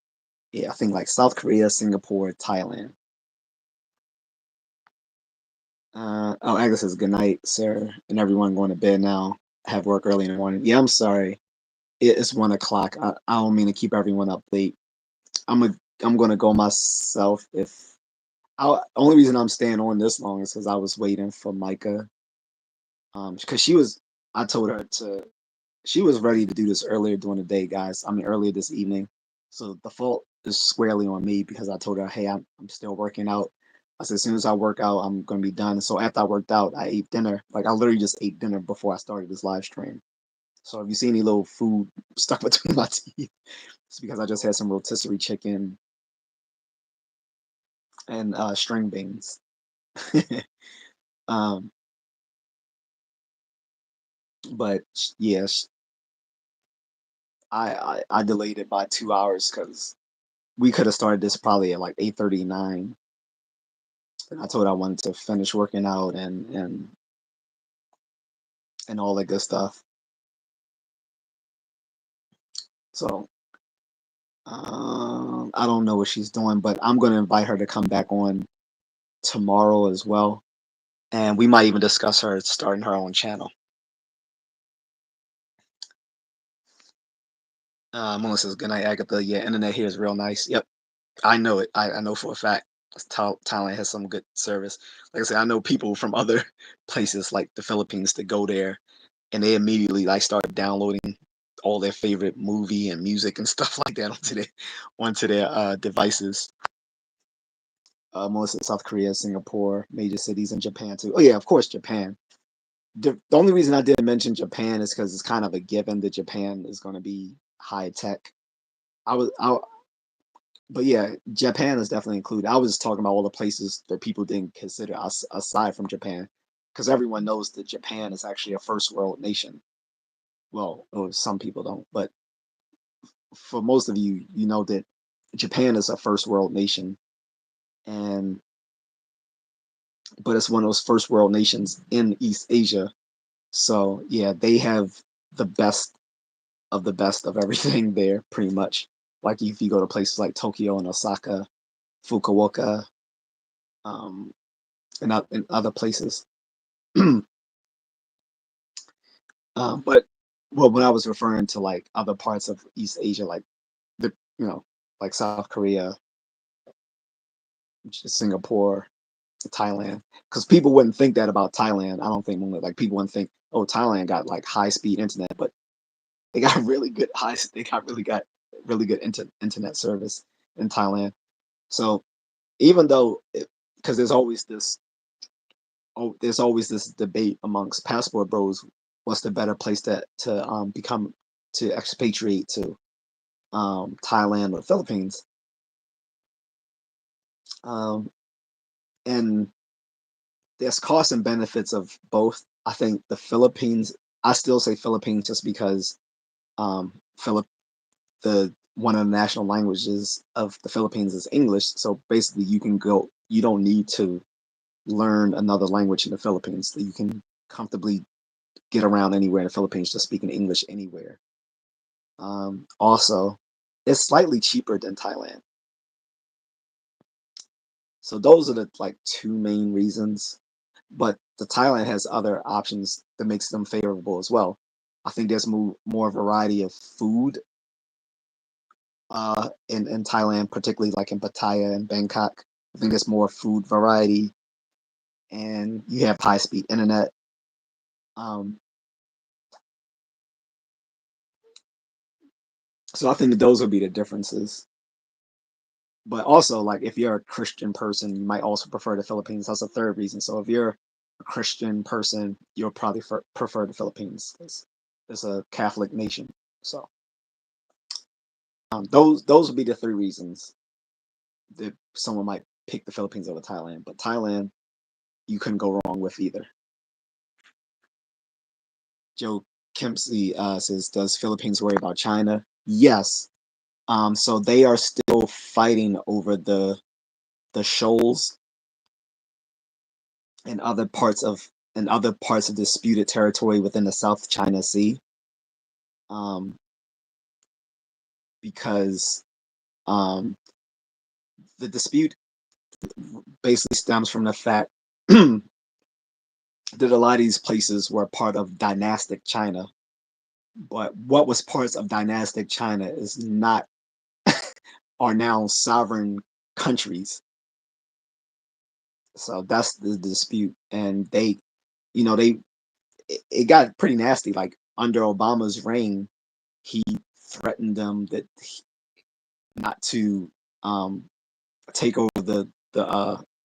Yeah, I think like South Korea, Singapore, Thailand. Agnes says good night, sir, and everyone going to bed now. I have work early in the morning. Yeah, I'm sorry. It is 1 o'clock. I don't mean to keep everyone up late. I'm gonna go myself. If only reason I'm staying on this long is because I was waiting for Micah. Because I told her she was ready to do this earlier during the day, guys. I mean earlier this evening. So the fault is squarely on me because I told her, hey, I'm still working out. I said as soon as I work out, I'm gonna be done. So after I worked out, I ate dinner. Like I literally just ate dinner before I started this live stream. So if you see any little food stuck between my teeth, it's because I just had some rotisserie chicken and string beans. um, but yes, I delayed it by 2 hours because we could have started this probably at like 8:39. And I told her I wanted to finish working out and all that good stuff. So I don't know what she's doing, but I'm gonna invite her to come back on tomorrow as well, and we might even discuss her starting her own channel. Melissa says, "Good night, Agatha. Yeah, internet here is real nice. Yep, I know it. I know for a fact. Thailand has some good service. Like I said, I know people from other places like the Philippines that go there, and they immediately like start downloading all their favorite movie and music and stuff like that onto their devices. Mostly South Korea, Singapore, major cities, and Japan too. Oh yeah, of course Japan. The only reason I didn't mention Japan is because it's kind of a given that Japan is going to be high tech. I but yeah, Japan is definitely included. I was talking about all the places that people didn't consider aside from Japan, because everyone knows that Japan is actually a first world nation. Well, or some people don't, but for most of you, you know that Japan is a first world nation, and but it's one of those first world nations in East Asia. So yeah, they have the best of everything there, pretty much. Like if you go to places like Tokyo and Osaka, Fukuoka, um, and other places. But well, when I was referring to like other parts of East Asia, like the like South Korea, Singapore, Thailand, because people wouldn't think that about Thailand. I don't think like people wouldn't think, oh, Thailand got like high speed internet, but they got really good really good internet service in Thailand. So even though, because there's always this debate amongst passport bros, what's the better place to become to expatriate to, Thailand or Philippines, um, and there's costs and benefits of both. I think the Philippines, I still say Philippines just because Philip the one of the national languages of the Philippines is English. So basically, you can go. You don't need to learn another language in the Philippines. That you can comfortably get around anywhere in the Philippines just speaking English anywhere. Also, it's slightly cheaper than Thailand. So those are the like two main reasons. But the Thailand has other options that makes them favorable as well. I think there's more variety of food in Thailand, particularly like in Pattaya and Bangkok. I think there's more food variety, and you have high speed internet. Um, so I think that those would be the differences. But also, like if you're a Christian person, you might also prefer the Philippines. That's a third reason. So if you're a Christian person, you'll probably prefer the Philippines. It's a Catholic nation. So those would be the three reasons that someone might pick the Philippines over Thailand. But Thailand, you couldn't go wrong with either. Joe Kempsey says, "Does Philippines worry about China?" Yes. So they are still fighting over the shoals and other parts of disputed territory within the South China Sea. Because the dispute basically stems from the fact that a lot of these places were part of dynastic China. But what was parts of dynastic China is not are now sovereign countries. So that's the dispute, and it got pretty nasty. Like under Obama's reign, he threatened them that not to take over the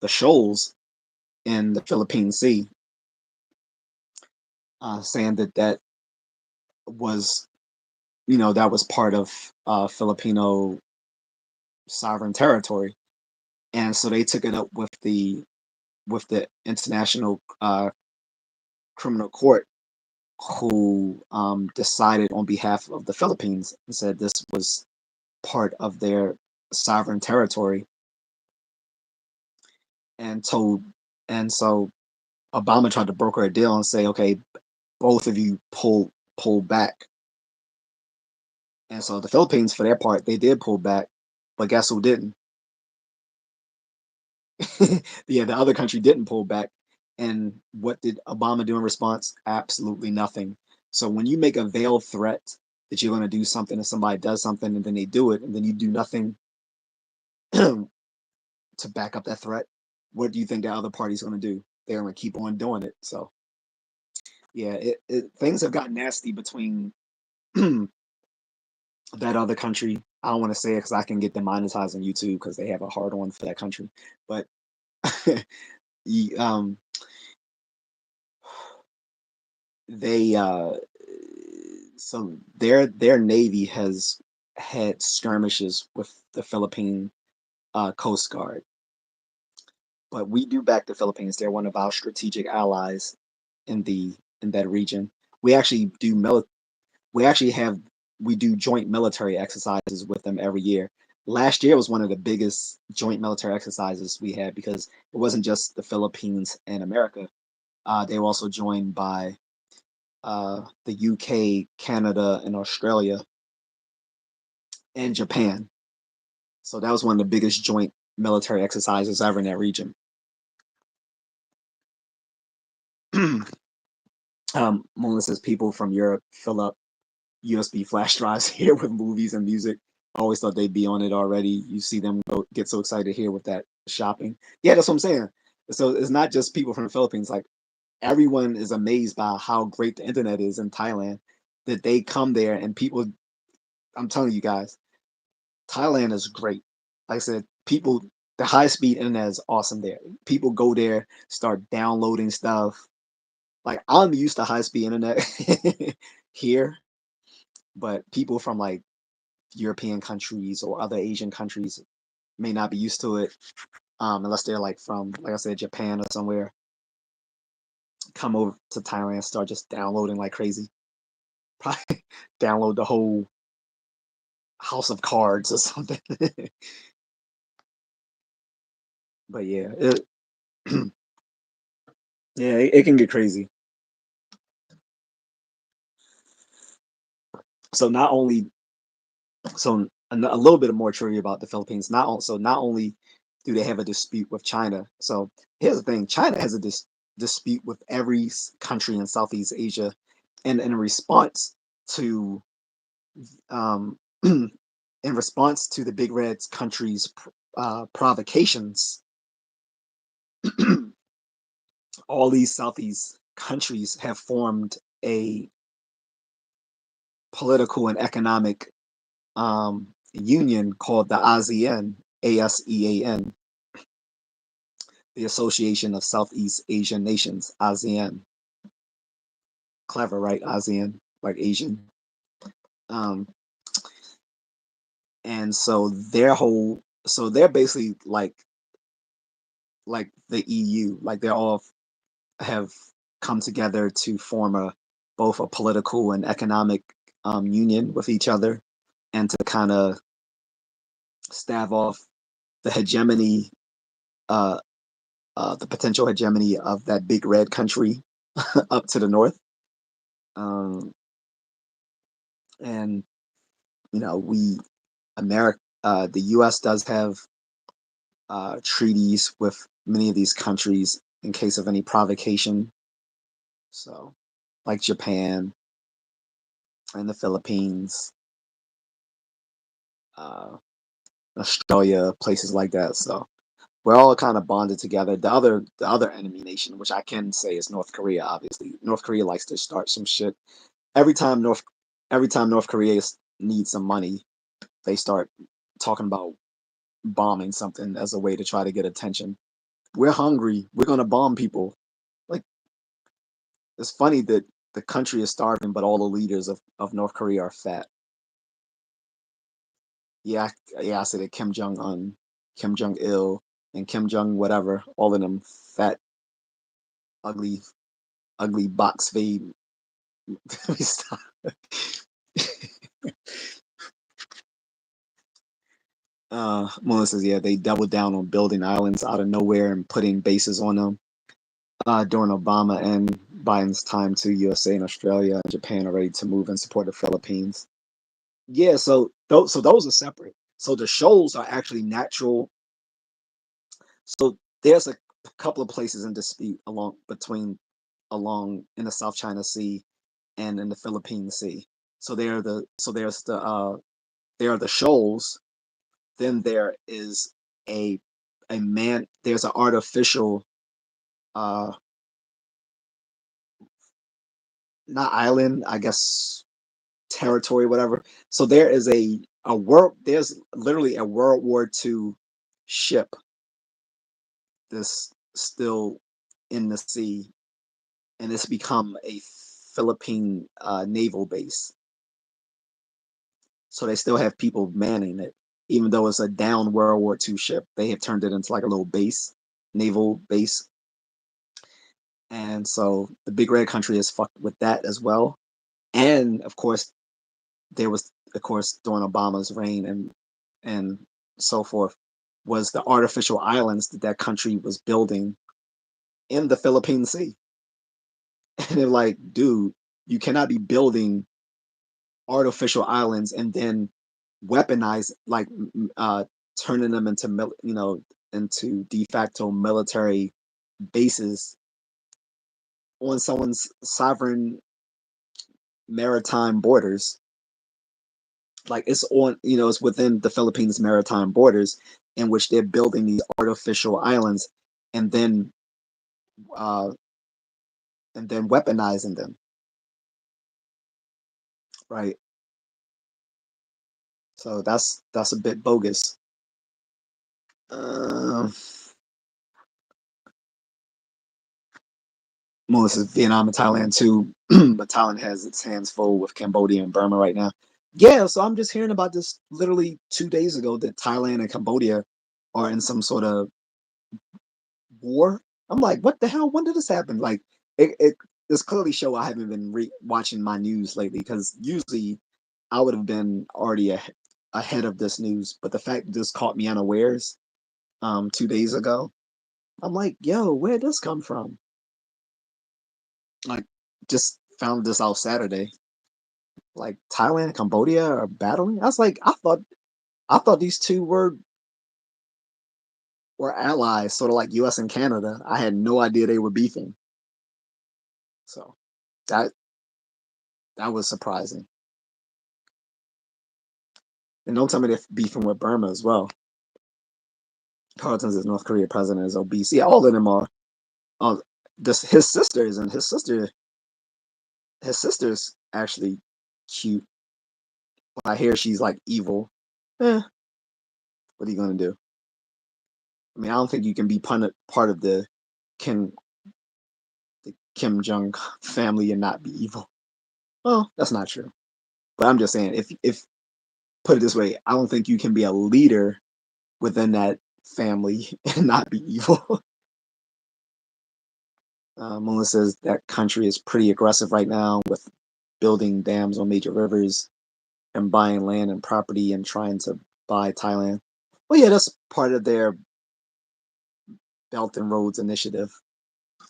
shoals in the Philippine Sea, saying that was that was part of Filipino sovereign territory, and so they took it up with the International Criminal Court, who decided on behalf of the Philippines and said this was part of their sovereign territory, and told and so Obama tried to broker a deal and say, okay, both of you pull back. And so the Philippines, for their part, they did pull back, but guess who didn't? Yeah, the other country didn't pull back. And what did Obama do in response? Absolutely nothing. So when you make a veiled threat that you're going to do something, and somebody does something, and then they do it, and then you do nothing to back up that threat, what do you think the other party's going to do? They're going to keep on doing it. So yeah, things have gotten nasty between that other country. I don't want to say it because I can get demonetized on YouTube because they have a hard on for that country. But um, they so their navy has had skirmishes with the Philippine Coast Guard. But we do back the Philippines. They're one of our strategic allies in that region. We actually do we actually have we do joint military exercises with them every year. Last year was one of the biggest joint military exercises we had because it wasn't just the Philippines and America. They were also joined by the UK, Canada, and Australia, and Japan. So that was one of the biggest joint military exercises ever in that region. Melissa says people from Europe fill up USB flash drives here with movies and music. I always thought they'd be on it already. You see them get so excited here with that shopping. Yeah, that's what I'm saying. So it's not just people from the Philippines. Like everyone is amazed by how great the internet is in Thailand. That they come there and people. I'm telling you guys, Thailand is great. Like I said, the high speed internet is awesome there. People go there, start downloading stuff. Like I'm used to high speed internet here, but people from like European countries or other Asian countries may not be used to it, unless they're like from, like I said, Japan or somewhere. Come over to Thailand and start just downloading like crazy. Probably download the whole House of Cards or something. But yeah, Yeah, it can get crazy. So not only so a little bit of more trivia about the Philippines. Not only do they have a dispute with China. So here's the thing: China has a dispute with every country in Southeast Asia, and in response to um, in response to the Big Red country's provocations, all these Southeast countries have formed a political and economic union called the ASEAN, ASEAN, the Association of Southeast Asian Nations, ASEAN. Clever, right? ASEAN, like Asian. Um, and so they're basically like the EU, like they all have come together to form a both a political and economic union with each other, and to kind of stave off the hegemony, uh, the potential hegemony of that big red country up to the north. Um, and we America, the U.S. does have treaties with many of these countries in case of any provocation. So, like Japan and the Philippines, uh, Australia, places like that. So we're all kind of bonded together. The other enemy nation, which I can say is North Korea. Obviously, North Korea likes to start some shit every time North Korea needs some money. They start talking about bombing something as a way to try to get attention. We're hungry. We're gonna bomb people. Like, it's funny that the country is starving, but all the leaders of North Korea are fat. Yeah, yeah, I said it. Kim Jong Un, Kim Jong Il, and Kim Jong whatever. All of them fat, ugly, ugly box fade. Stop. Melissa says, yeah, they doubled down on building islands out of nowhere and putting bases on them. During Obama and Biden's time to USA and Australia and Japan are ready to move and support the Philippines. Yeah, so those are separate. So the shoals are actually natural. So there's a couple of places in dispute along in the South China Sea and in the Philippine Sea. There are the shoals. Then a there's an artificial uh not island, I guess, territory, whatever. So there's literally a World War II ship that's still in the sea, and it's become a Philippine naval base. So they still have people manning it, even though it's a down World War II ship. They have turned it into like a little base, naval base. And so the big red country is fucked with that as well. And of course, during Obama's reign and so forth, was the artificial islands that country was building in the Philippine Sea. And they're like, dude, you cannot be building artificial islands and then weaponize, like, turning them into de facto military bases on someone's sovereign maritime borders. Like, it's within the Philippines maritime borders, in which they're building these artificial islands and then uh weaponizing them, right? So that's a bit bogus. um Most is Vietnam and Thailand too, but Thailand has its hands full with Cambodia and Burma right now. Yeah, so I'm just hearing about this literally 2 days ago, that Thailand and Cambodia are in some sort of war. I'm like, what the hell? When did this happen? Like, this clearly show I haven't been watching my news lately, because usually I would have been already ahead of this news. But the fact that this caught me unawares 2 days ago, I'm like, yo, where'd this come from? Like, just found this out Saturday. Like Thailand and Cambodia are battling. I was like, I thought these two were allies, sort of like U.S. and Canada. I had no idea they were beefing. So that that was surprising. And don't tell me they're beefing with Burma as well. Carlton's North Korea president is obese. Yeah, all of them are. This his sisters and his sister's actually cute. I hear she's like evil. What are you gonna do? I mean, I don't think you can be part of Kim the Kim Jong family and not be evil. Well, that's not true. But I'm just saying, if put it this way, I don't think you can be a leader within that family and not be evil. Mullen says that country is pretty aggressive right now with building dams on major rivers and buying land and property and trying to buy Thailand. Well, yeah, that's part of their Belt and Roads initiative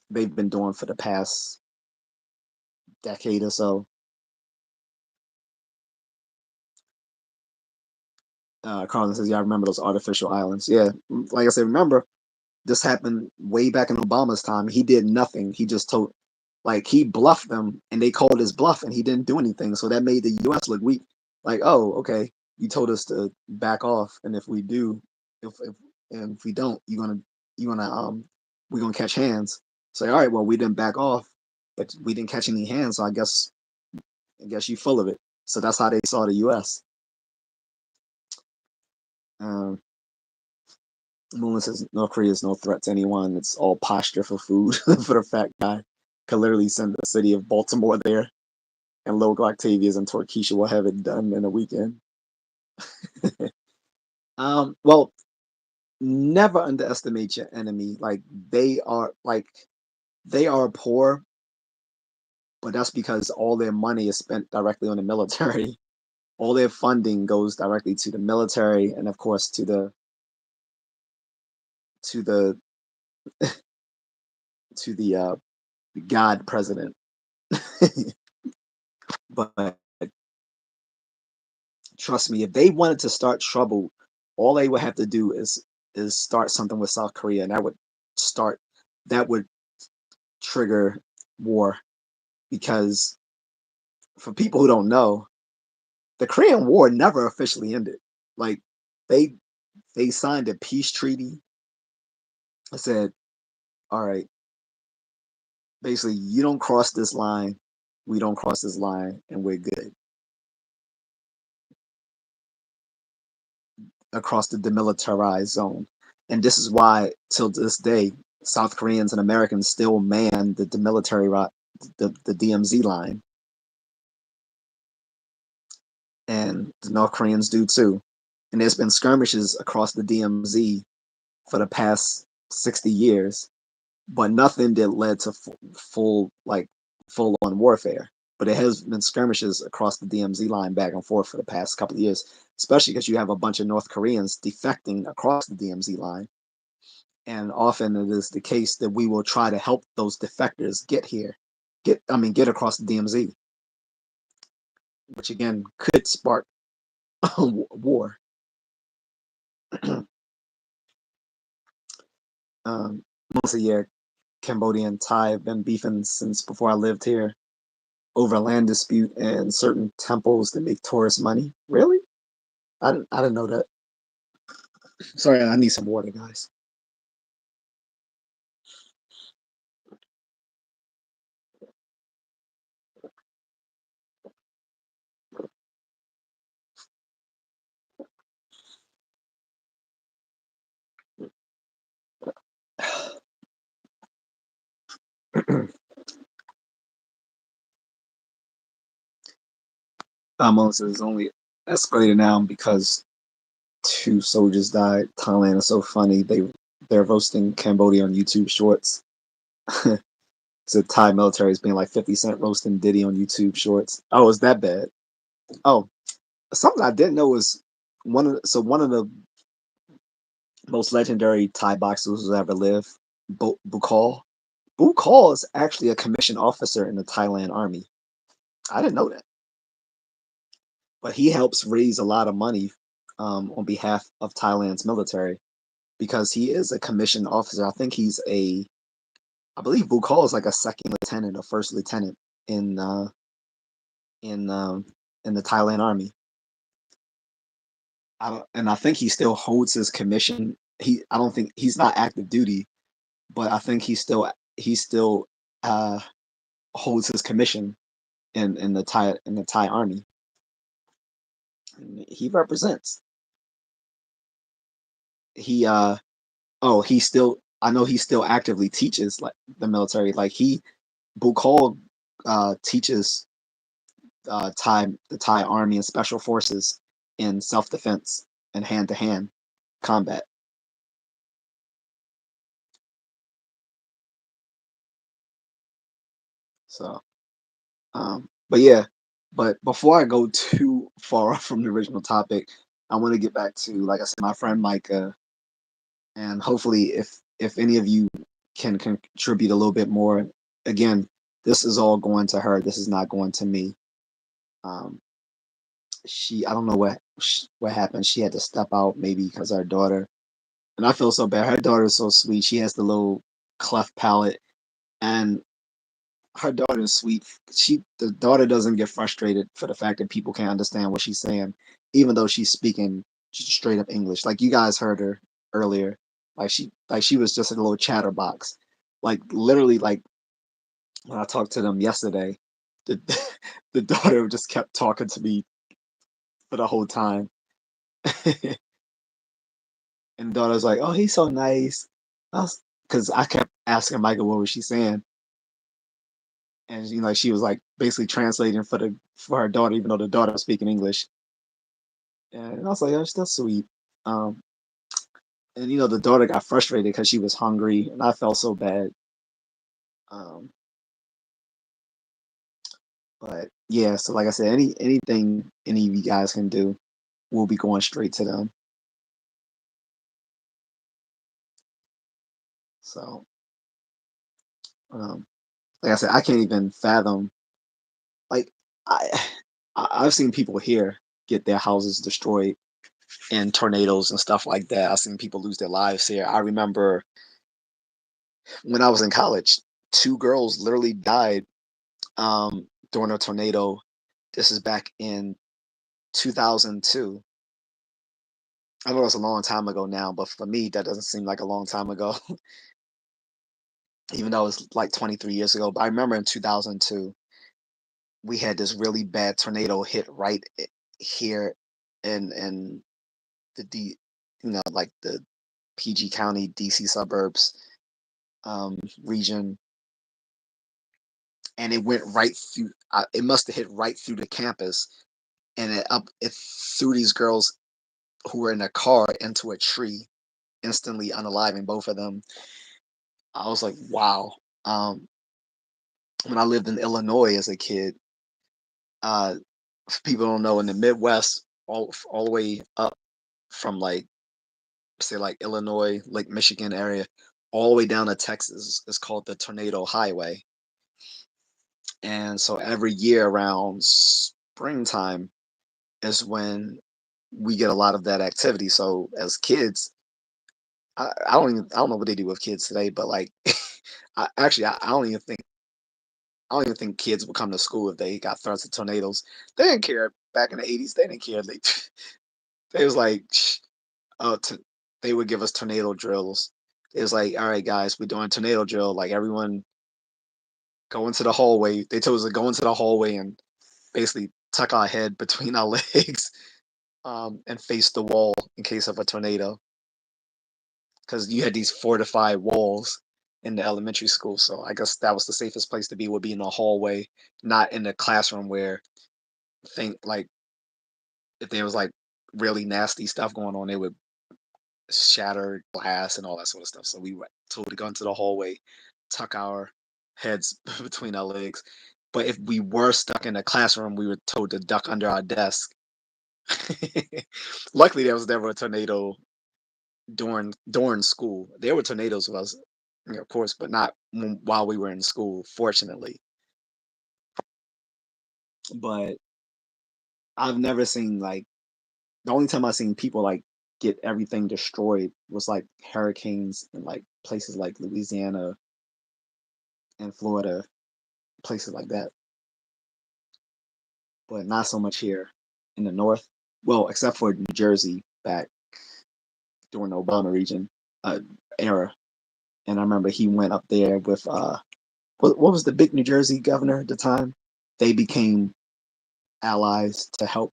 they've been doing for the past decade or so. Carlin says, yeah, I remember those artificial islands. Yeah, like I said, remember, this happened way back in Obama's time. He did nothing. He just told, like, he bluffed them and they called his bluff and he didn't do anything. So that made the US look weak. Like, oh, okay, you told us to back off. And if we do, and if we don't, we're gonna catch hands. Say, all right, well, we didn't back off, but we didn't catch any hands. So I guess you full of it. So that's how they saw the US. Um, Moon says North Korea is no threat to anyone. It's all posture for food for the fat guy. Could literally send the city of Baltimore there, and local Octavius and Torquisha will have it done in a weekend. Well, never underestimate your enemy. Like they are poor, but that's because all their money is spent directly on the military. All their funding goes directly to the military, and of course to the to the God president. But trust me, if they wanted to start trouble, all they would have to do is start something with South Korea, and start that would trigger war. Because for people who don't know, the Korean War never officially ended. Like they they signed a peace treaty. I said, all right, basically, you don't cross this line, we don't cross this line, and we're good. Across the demilitarized zone. And this is why, till this day, South Koreans and Americans still man the the DMZ line, and the North Koreans do too. And there's been skirmishes across the DMZ for the past 60 years, but nothing that led to full on warfare. But it has been skirmishes across the DMZ line back and forth for the past couple of years, especially because you have a bunch of North Koreans defecting across the DMZ line. And often it is the case that we will try to help those defectors get here, get across the DMZ, which again could spark war. Most of the year, Cambodia and Thai have been beefing since before I lived here over land dispute and certain temples that make tourist money. Really? I didn't know that. Sorry, I need some water, guys. Almost is only escalated now because two soldiers died. Thailand is so funny. They're roasting Cambodia on YouTube Shorts. So Thai military is being like 50 Cent roasting Diddy on YouTube Shorts. Oh, is that bad? Oh, something I didn't know was one of the most legendary Thai boxers who's ever lived, Bukal. Bu Call is actually a commissioned officer in the Thailand army. I didn't know that, but he helps raise a lot of money on behalf of Thailand's military because he is a commissioned officer. I think I believe Bu Call is like a second lieutenant or first lieutenant in in um, in the Thailand army. And I think he still holds his commission. I don't think he's not active duty, but I think he still uh, holds his commission in the Thai army. And he represents. He oh he still I know he still actively teaches like the military. Like he Bukal teaches the Thai army and special forces in self defense and hand to hand combat. So but yeah, but before I go too far off from the original topic, I want to get back to, like I said, my friend Micah, and hopefully, if any of you can contribute a little bit more, again, this is all going to her. This is not going to me. Um, I don't know what happened. She had to step out maybe because her daughter, and I feel so bad. Her daughter is so sweet. She has the little cleft palate, and her daughter is sweet. The daughter doesn't get frustrated for the fact that people can't understand what she's saying, even though she's speaking straight up English. Like you guys heard her earlier. Like she was just a little chatterbox. Like literally, like when I talked to them yesterday, the the daughter just kept talking to me for the whole time. And the daughter's like, "Oh, he's so nice." Because I kept asking Michael what was she saying, and she was like basically translating for her daughter, even though the daughter was speaking English. And I was like, "Oh, that's sweet." Um, and the daughter got frustrated because she was hungry, and I felt so bad. Um, but yeah, so like I said, anything any of you guys can do, we'll be going straight to them. So, um, like I said, I can't even fathom. Like I, I've seen people here get their houses destroyed in tornadoes and stuff like that. I've seen people lose their lives here. I remember when I was in college, two girls literally died during a tornado. This is back in 2002. I know it's a long time ago now, but for me, that doesn't seem like a long time ago, even though it's like 23 years ago. But I remember in 2002, we had this really bad tornado hit right here in the like the PG County, DC suburbs region, and it went right through. It must have hit right through the campus, and it threw these girls who were in a car into a tree, instantly unaliving both of them. I was like, wow. When I lived in Illinois as a kid, uh, people don't know, in the Midwest, all the way up from like say like Illinois, Lake Michigan area, all the way down to Texas is called the Tornado Highway. And so every year around springtime is when we get a lot of that activity. So as kids, I don't know what they do with kids today, but like I don't even think kids would come to school if they got threats of tornadoes. They didn't care back in the 80s. They didn't care. They was like, oh, they would give us tornado drills. It was like, all right, guys, we're doing tornado drill. Like everyone go into the hallway. They told us to go into the hallway and basically tuck our head between our legs, and face the wall in case of a tornado. Because you had these fortified walls in the elementary school. So I guess that was the safest place to be, would be in the hallway, not in the classroom where think like if there was like really nasty stuff going on, they would shatter glass and all that sort of stuff. So we were told to go into the hallway, tuck our heads between our legs. But if we were stuck in a classroom, we were told to duck under our desk. Luckily, there was never a tornado during school. There were tornadoes Yeah, of course, but not while we were in school, fortunately. But I've never seen like the only time I've seen people like get everything destroyed was like hurricanes in like places like Louisiana and Florida, places like that. But not so much here in the north. Well, except for New Jersey back during the Obama region uh, era. And I remember he went up there with what was the big New Jersey governor at the time? They became allies to help,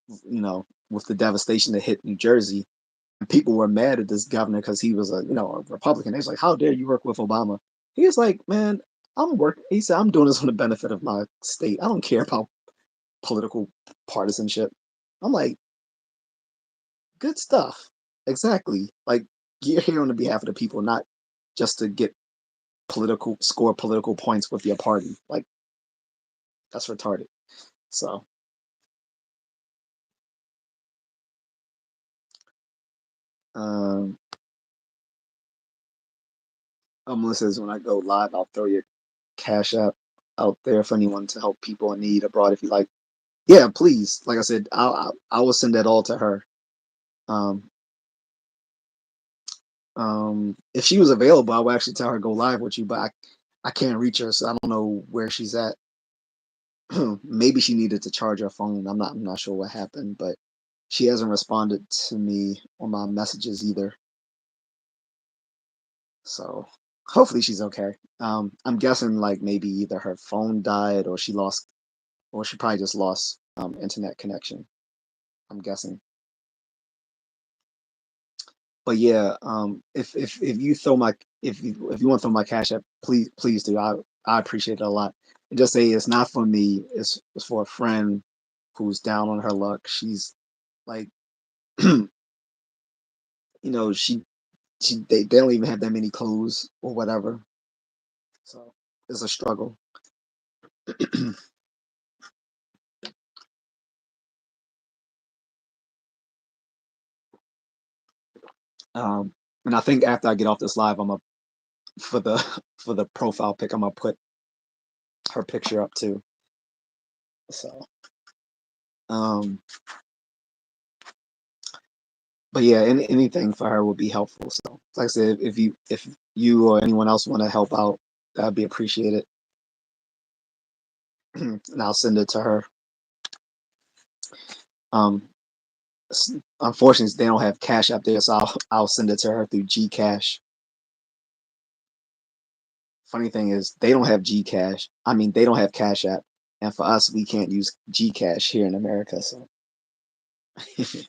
with the devastation that hit New Jersey. And people were mad at this governor because he was a Republican. They was like, "How dare you work with Obama?" He was like, "Man, I'm working." He said, "I'm doing this for the benefit of my state. I don't care about political partisanship." I'm like, good stuff. Exactly. Like you're here on the behalf of the people, not just to get score political points with your party. Like that's retarded. So um Melissa says when I go live, I'll throw your cash app out there for anyone to help people in need abroad if you like. Yeah, please. Like I said, I will send that all to her. Um, if she was available, I would actually tell her to go live with you, but I can't reach her, so I don't know where she's at. Maybe she needed to charge her phone. I'm not sure what happened, but she hasn't responded to me on my messages either. So hopefully she's okay. I'm guessing like maybe either her phone died or she probably just lost internet connection. I'm guessing. But yeah, if you throw my if you want to throw my cash app, please do. I appreciate it a lot. And just say it's not for me. It's for a friend who's down on her luck. She's like, they don't even have that many clothes or whatever. So it's a struggle. And I think after I get off this live, I'm up for the for the profile pic. I'm gonna put her picture up too. So, um, but yeah, anything for her would be helpful. So, like I said, if you or anyone else want to help out, that'd be appreciated, and I'll send it to her. Um, Unfortunately, they don't have Cash App there, so I'll send it to her through Gcash. Funny thing is, they don't have Gcash. I mean, they don't have Cash App, and for us, we can't use Gcash here in America. So it'd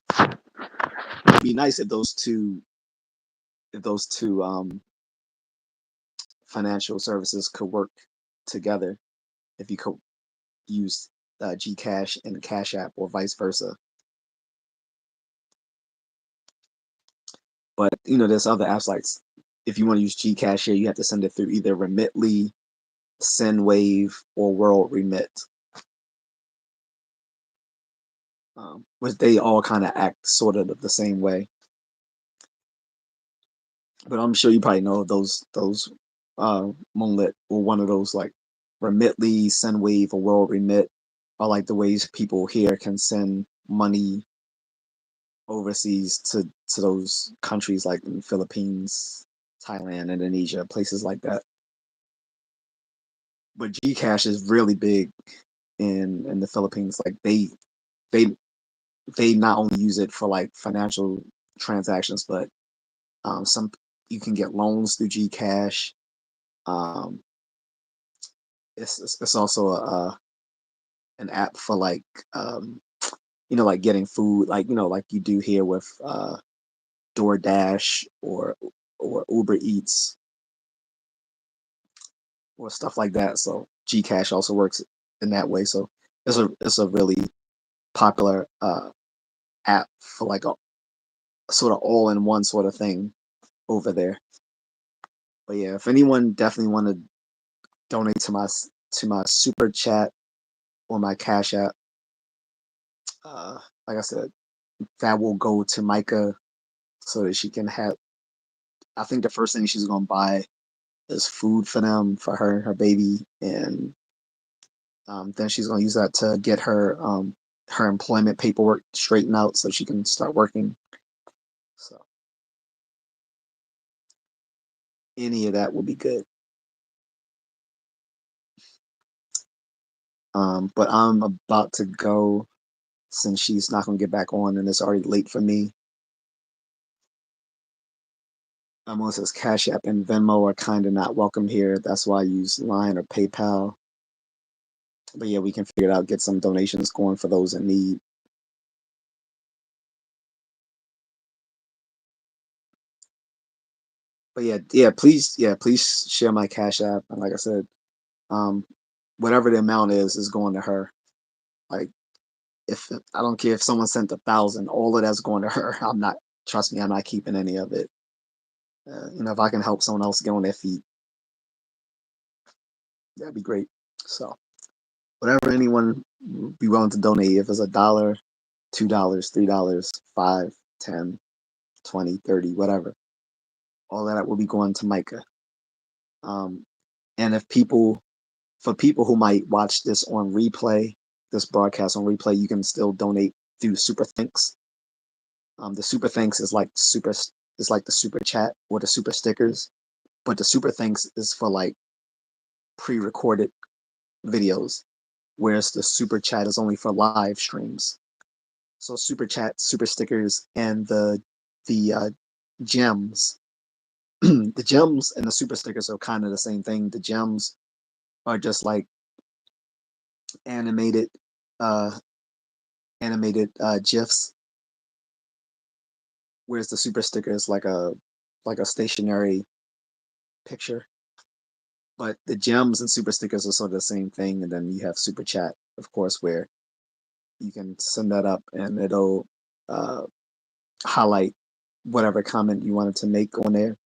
be nice if those two financial services could work together. If you could use Gcash and Cash App, or vice versa. But there's other apps like if you want to use Gcash here, you have to send it through either Remitly, Sendwave, or World Remit, which they all kind of act sort of the same way. But I'm sure you probably know those Moonlit or one of those like Remitly, Sendwave, or World Remit are like the ways people here can send money overseas to those countries like in the Philippines, Thailand, Indonesia, places like that. But Gcash is really big in the Philippines. Like they they not only use it for like financial transactions, but some you can get loans through Gcash. Um, it's also an app for like like getting food, like like you do here with DoorDash or Uber Eats or stuff like that. So Gcash also works in that way. So it's a really popular app for like a sort of all in one sort of thing over there. But yeah, if anyone definitely want to donate to my super chat or my cash app, like I said, that will go to Micah so that she can I think the first thing she's gonna buy is food for them, for her and her baby, and then she's gonna use that to get her employment paperwork straightened out so she can start working. So any of that will be good. But I'm about to go since she's not gonna get back on and it's already late for me. It says Cash App and Venmo are kind of not welcome here. That's why I use Line or PayPal. But yeah, we can figure it out, get some donations going for those in need. But please share my Cash App. And like I said, whatever the amount is going to her. Like, if I don't care if someone sent 1,000, all of that's going to her. Trust me, I'm not keeping any of it. If I can help someone else get on their feet, that'd be great. So whatever anyone be willing to donate, if it's $1, $2, $3, 5, 10, 20, 30, whatever, all of that will be going to Micah. And for people who might watch this on replay, this broadcast on replay, you can still donate through Super Thanks. The Super Thanks is like the Super Chat or the Super Stickers, but the Super Thanks is for like pre-recorded videos, whereas the Super Chat is only for live streams. So Super Chat, Super Stickers, and the gems. The gems and the Super Stickers are kind of the same thing. The gems are just like animated gifs, whereas the Super Sticker is like a stationary picture. But the gems and Super Stickers are sort of the same thing, and then you have Super Chat, of course, where you can send that up and it'll uh, highlight whatever comment you wanted to make on there.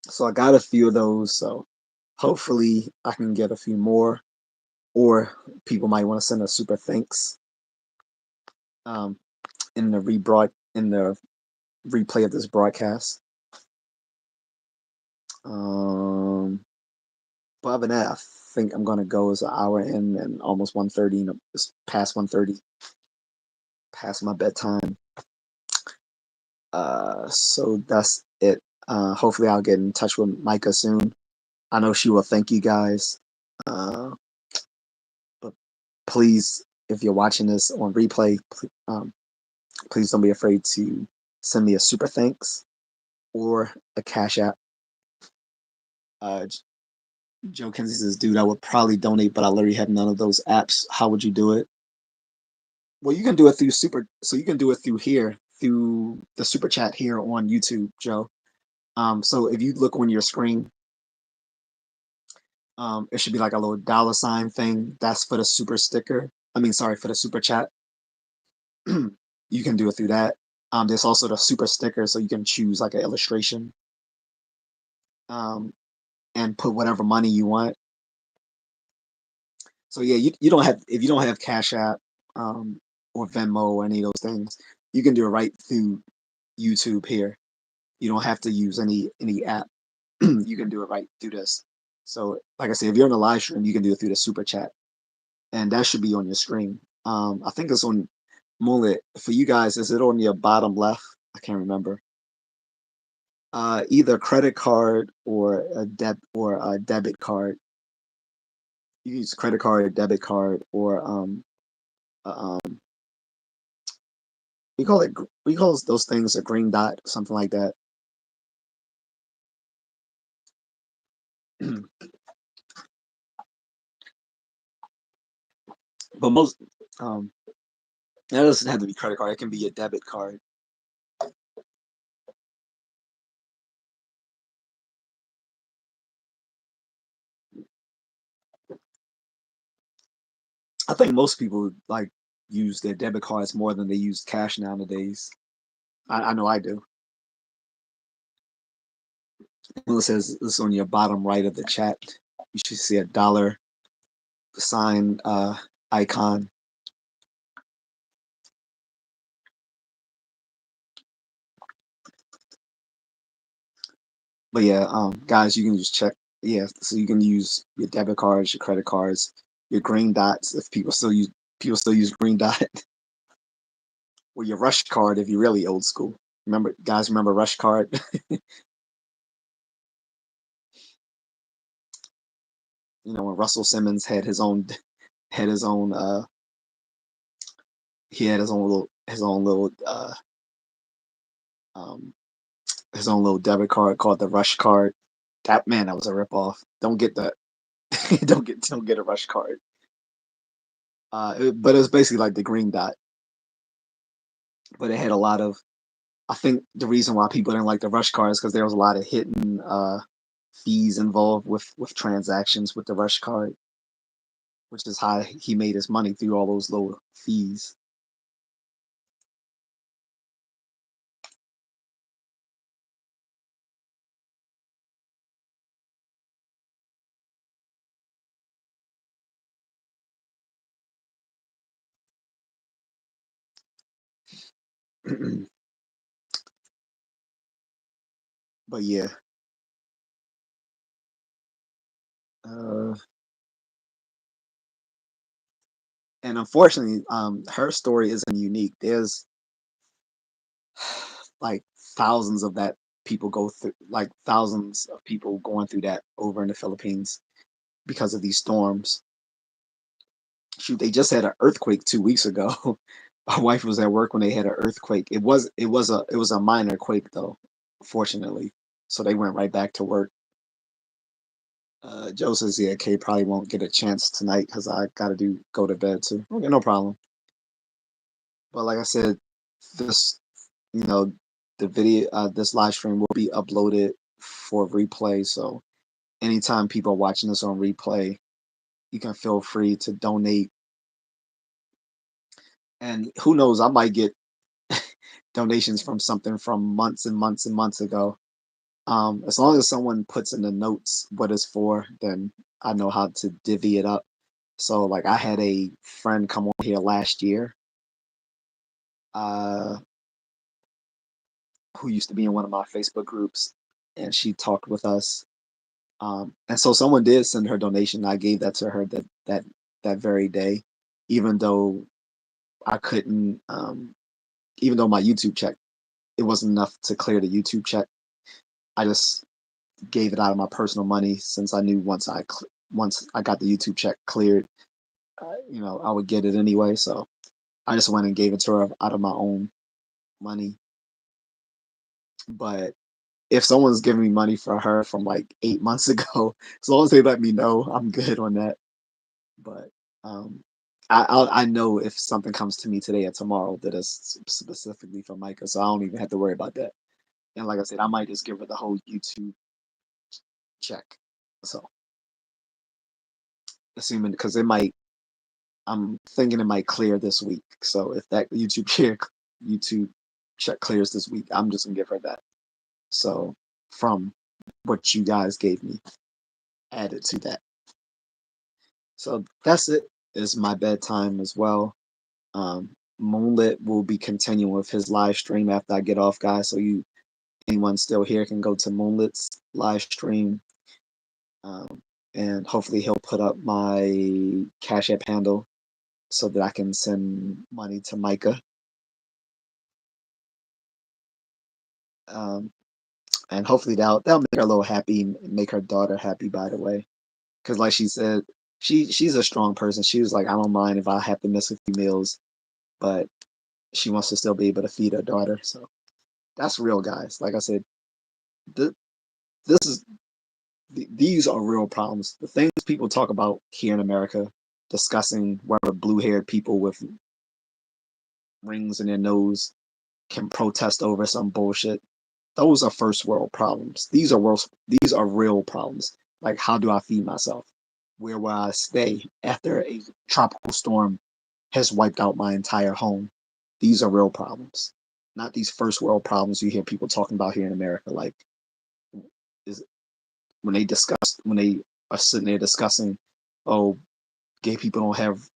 So I got a few of those, so hopefully I can get a few more, or people might want to send a super thanks in the replay of this broadcast. But other than that, I think I'm gonna go. It's an hour in and almost 1:30. It's past 1:30, past my bedtime. So that's it. Hopefully I'll get in touch with Micah soon. I know she will thank you guys. But please, if you're watching this on replay, please don't be afraid to send me a super thanks or a Cash App. Joe Kenzie says, dude, I would probably donate, but I literally have none of those apps. How would you do it? Well, you can do it through you can do it through here, through the super chat here on YouTube, Joe. So if you look on your screen, it should be like a little $ thing. That's for the super sticker. For the super chat. You can do it through that. There's also the super sticker, so you can choose like an illustration, and put whatever money you want. So yeah, you don't have if you don't have Cash App, or Venmo or any of those things, you can do it right through YouTube here. You don't have to use any app. You can do it right through this. So like I said, if you're on a live stream, you can do it through the super chat, and that should be on your screen. I think it's on Mullet. For you guys, is it on your bottom left? I can't remember. Either credit card or a debit card. You use credit card, debit card, or we call those things a green dot, something like that. But most that doesn't have to be credit card. It can be a debit card. I think most people like use their debit cards more than they use cash nowadays. I know I do. It says this on your bottom right of the chat. You should see a dollar sign icon. But yeah, guys, you can just check. Yeah, so you can use your debit cards, your credit cards, your green dots if people still use green dot, or your rush card if you're really old school. Remember, guys, remember rush card? When Russell Simmons had his own he had um his own little debit card called the rush card. That was a ripoff. Don't get that. Don't get a rush card. But it was basically like the green dot, but it had a lot of. I think the reason why people didn't like the rush card is because there was a lot of hidden fees involved with transactions with the rush card, which is how he made his money through all those little fees. But yeah, uh, and unfortunately, her story isn't unique. There's like thousands of that people go through, like thousands of people going through that over in the Philippines because of these storms. Shoot, they just had an earthquake 2 weeks ago. My wife was at work when they had an earthquake. It was a minor quake though, fortunately. So they went right back to work. Joe says, "Yeah, Kay probably won't get a chance tonight because I gotta go to bed too." Okay, no problem. But like I said, this you know the video, this live stream will be uploaded for replay. So anytime people are watching this on replay, you can feel free to donate. And who knows, I might get donations from something from months and months and months ago. As long as someone puts in the notes what it's for, then I know how to divvy it up. So, like, I had a friend come on here last year, uh, who used to be in one of my Facebook groups, and she talked with us. And so someone did send her donation. I gave that to her that very day, even though I couldn't. Even though my YouTube check, it wasn't enough to clear the YouTube check. I just gave it out of my personal money since I knew once I got the YouTube check cleared, I would get it anyway. So I just went and gave it to her out of my own money. But if someone's giving me money for her from like 8 months ago, as long as they let me know, I'm good on that. But um, I know if something comes to me today or tomorrow that is specifically for Micah, so I don't even have to worry about that. And like I said, I might just give her the whole YouTube check. So assuming because I'm thinking it might clear this week. So if that YouTube check clears this week, I'm just gonna give her that. So from what you guys gave me, added to that. So that's it. Is my bedtime as well. Moonlit will be continuing with his live stream after I get off, guys. So anyone still here can go to Moonlit's live stream, um, and hopefully he'll put up my Cash App handle so that I can send money to Micah. Um, and hopefully that'll make her a little happy, make her daughter happy. By the way, because like she said, she's a strong person. She was like, I don't mind if I have to miss a few meals, but she wants to still be able to feed her daughter. So that's real, guys. Like I said, th- this is these are real problems. The things people talk about here in America, discussing whether blue-haired people with rings in their nose can protest over some bullshit. Those are first world problems. These are real problems. Like, how do I feed myself? Where will I stay after a tropical storm has wiped out my entire home? These are real problems, not these first world problems you hear people talking about here in America. Like, is when they are sitting there discussing, oh, gay people don't have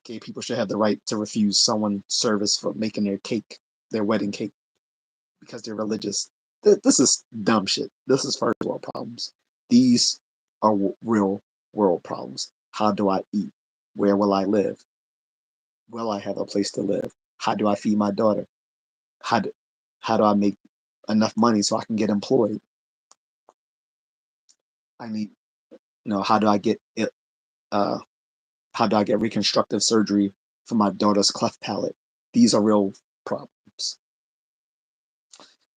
gay people should have the right to refuse someone service for making their wedding cake because they're religious. this is dumb shit. This is first world problems. These are real world problems. How do I eat? Where will I live? Will I have a place to live? How do I feed my daughter? How do I make enough money so I can get employed? I need, how do I get it? How do I get reconstructive surgery for my daughter's cleft palate? These are real problems.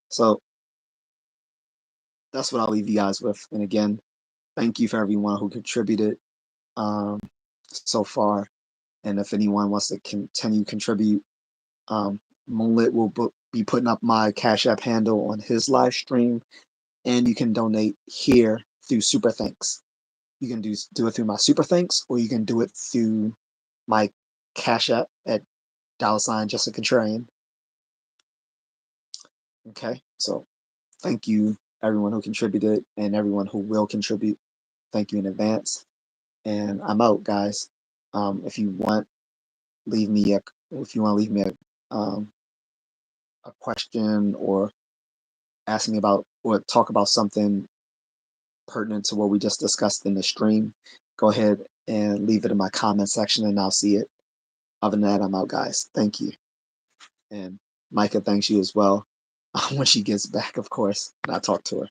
So that's what I'll leave you guys with. And again, thank you for everyone who contributed so far. And if anyone wants to continue contribute, Moonlit will be putting up my Cash App handle on his live stream, and you can donate here through Super Thanks. You can do it through my Super Thanks, or you can do it through my Cash App at $ Just A Contrarian. Okay, so thank you everyone who contributed and everyone who will contribute. Thank you in advance, and I'm out, guys. If you want, leave me a question or ask me about or talk about something pertinent to what we just discussed in the stream, go ahead and leave it in my comment section and I'll see it. Other than that, I'm out, guys. Thank you. And Micah thanks you as well when she gets back, of course, and I talk to her.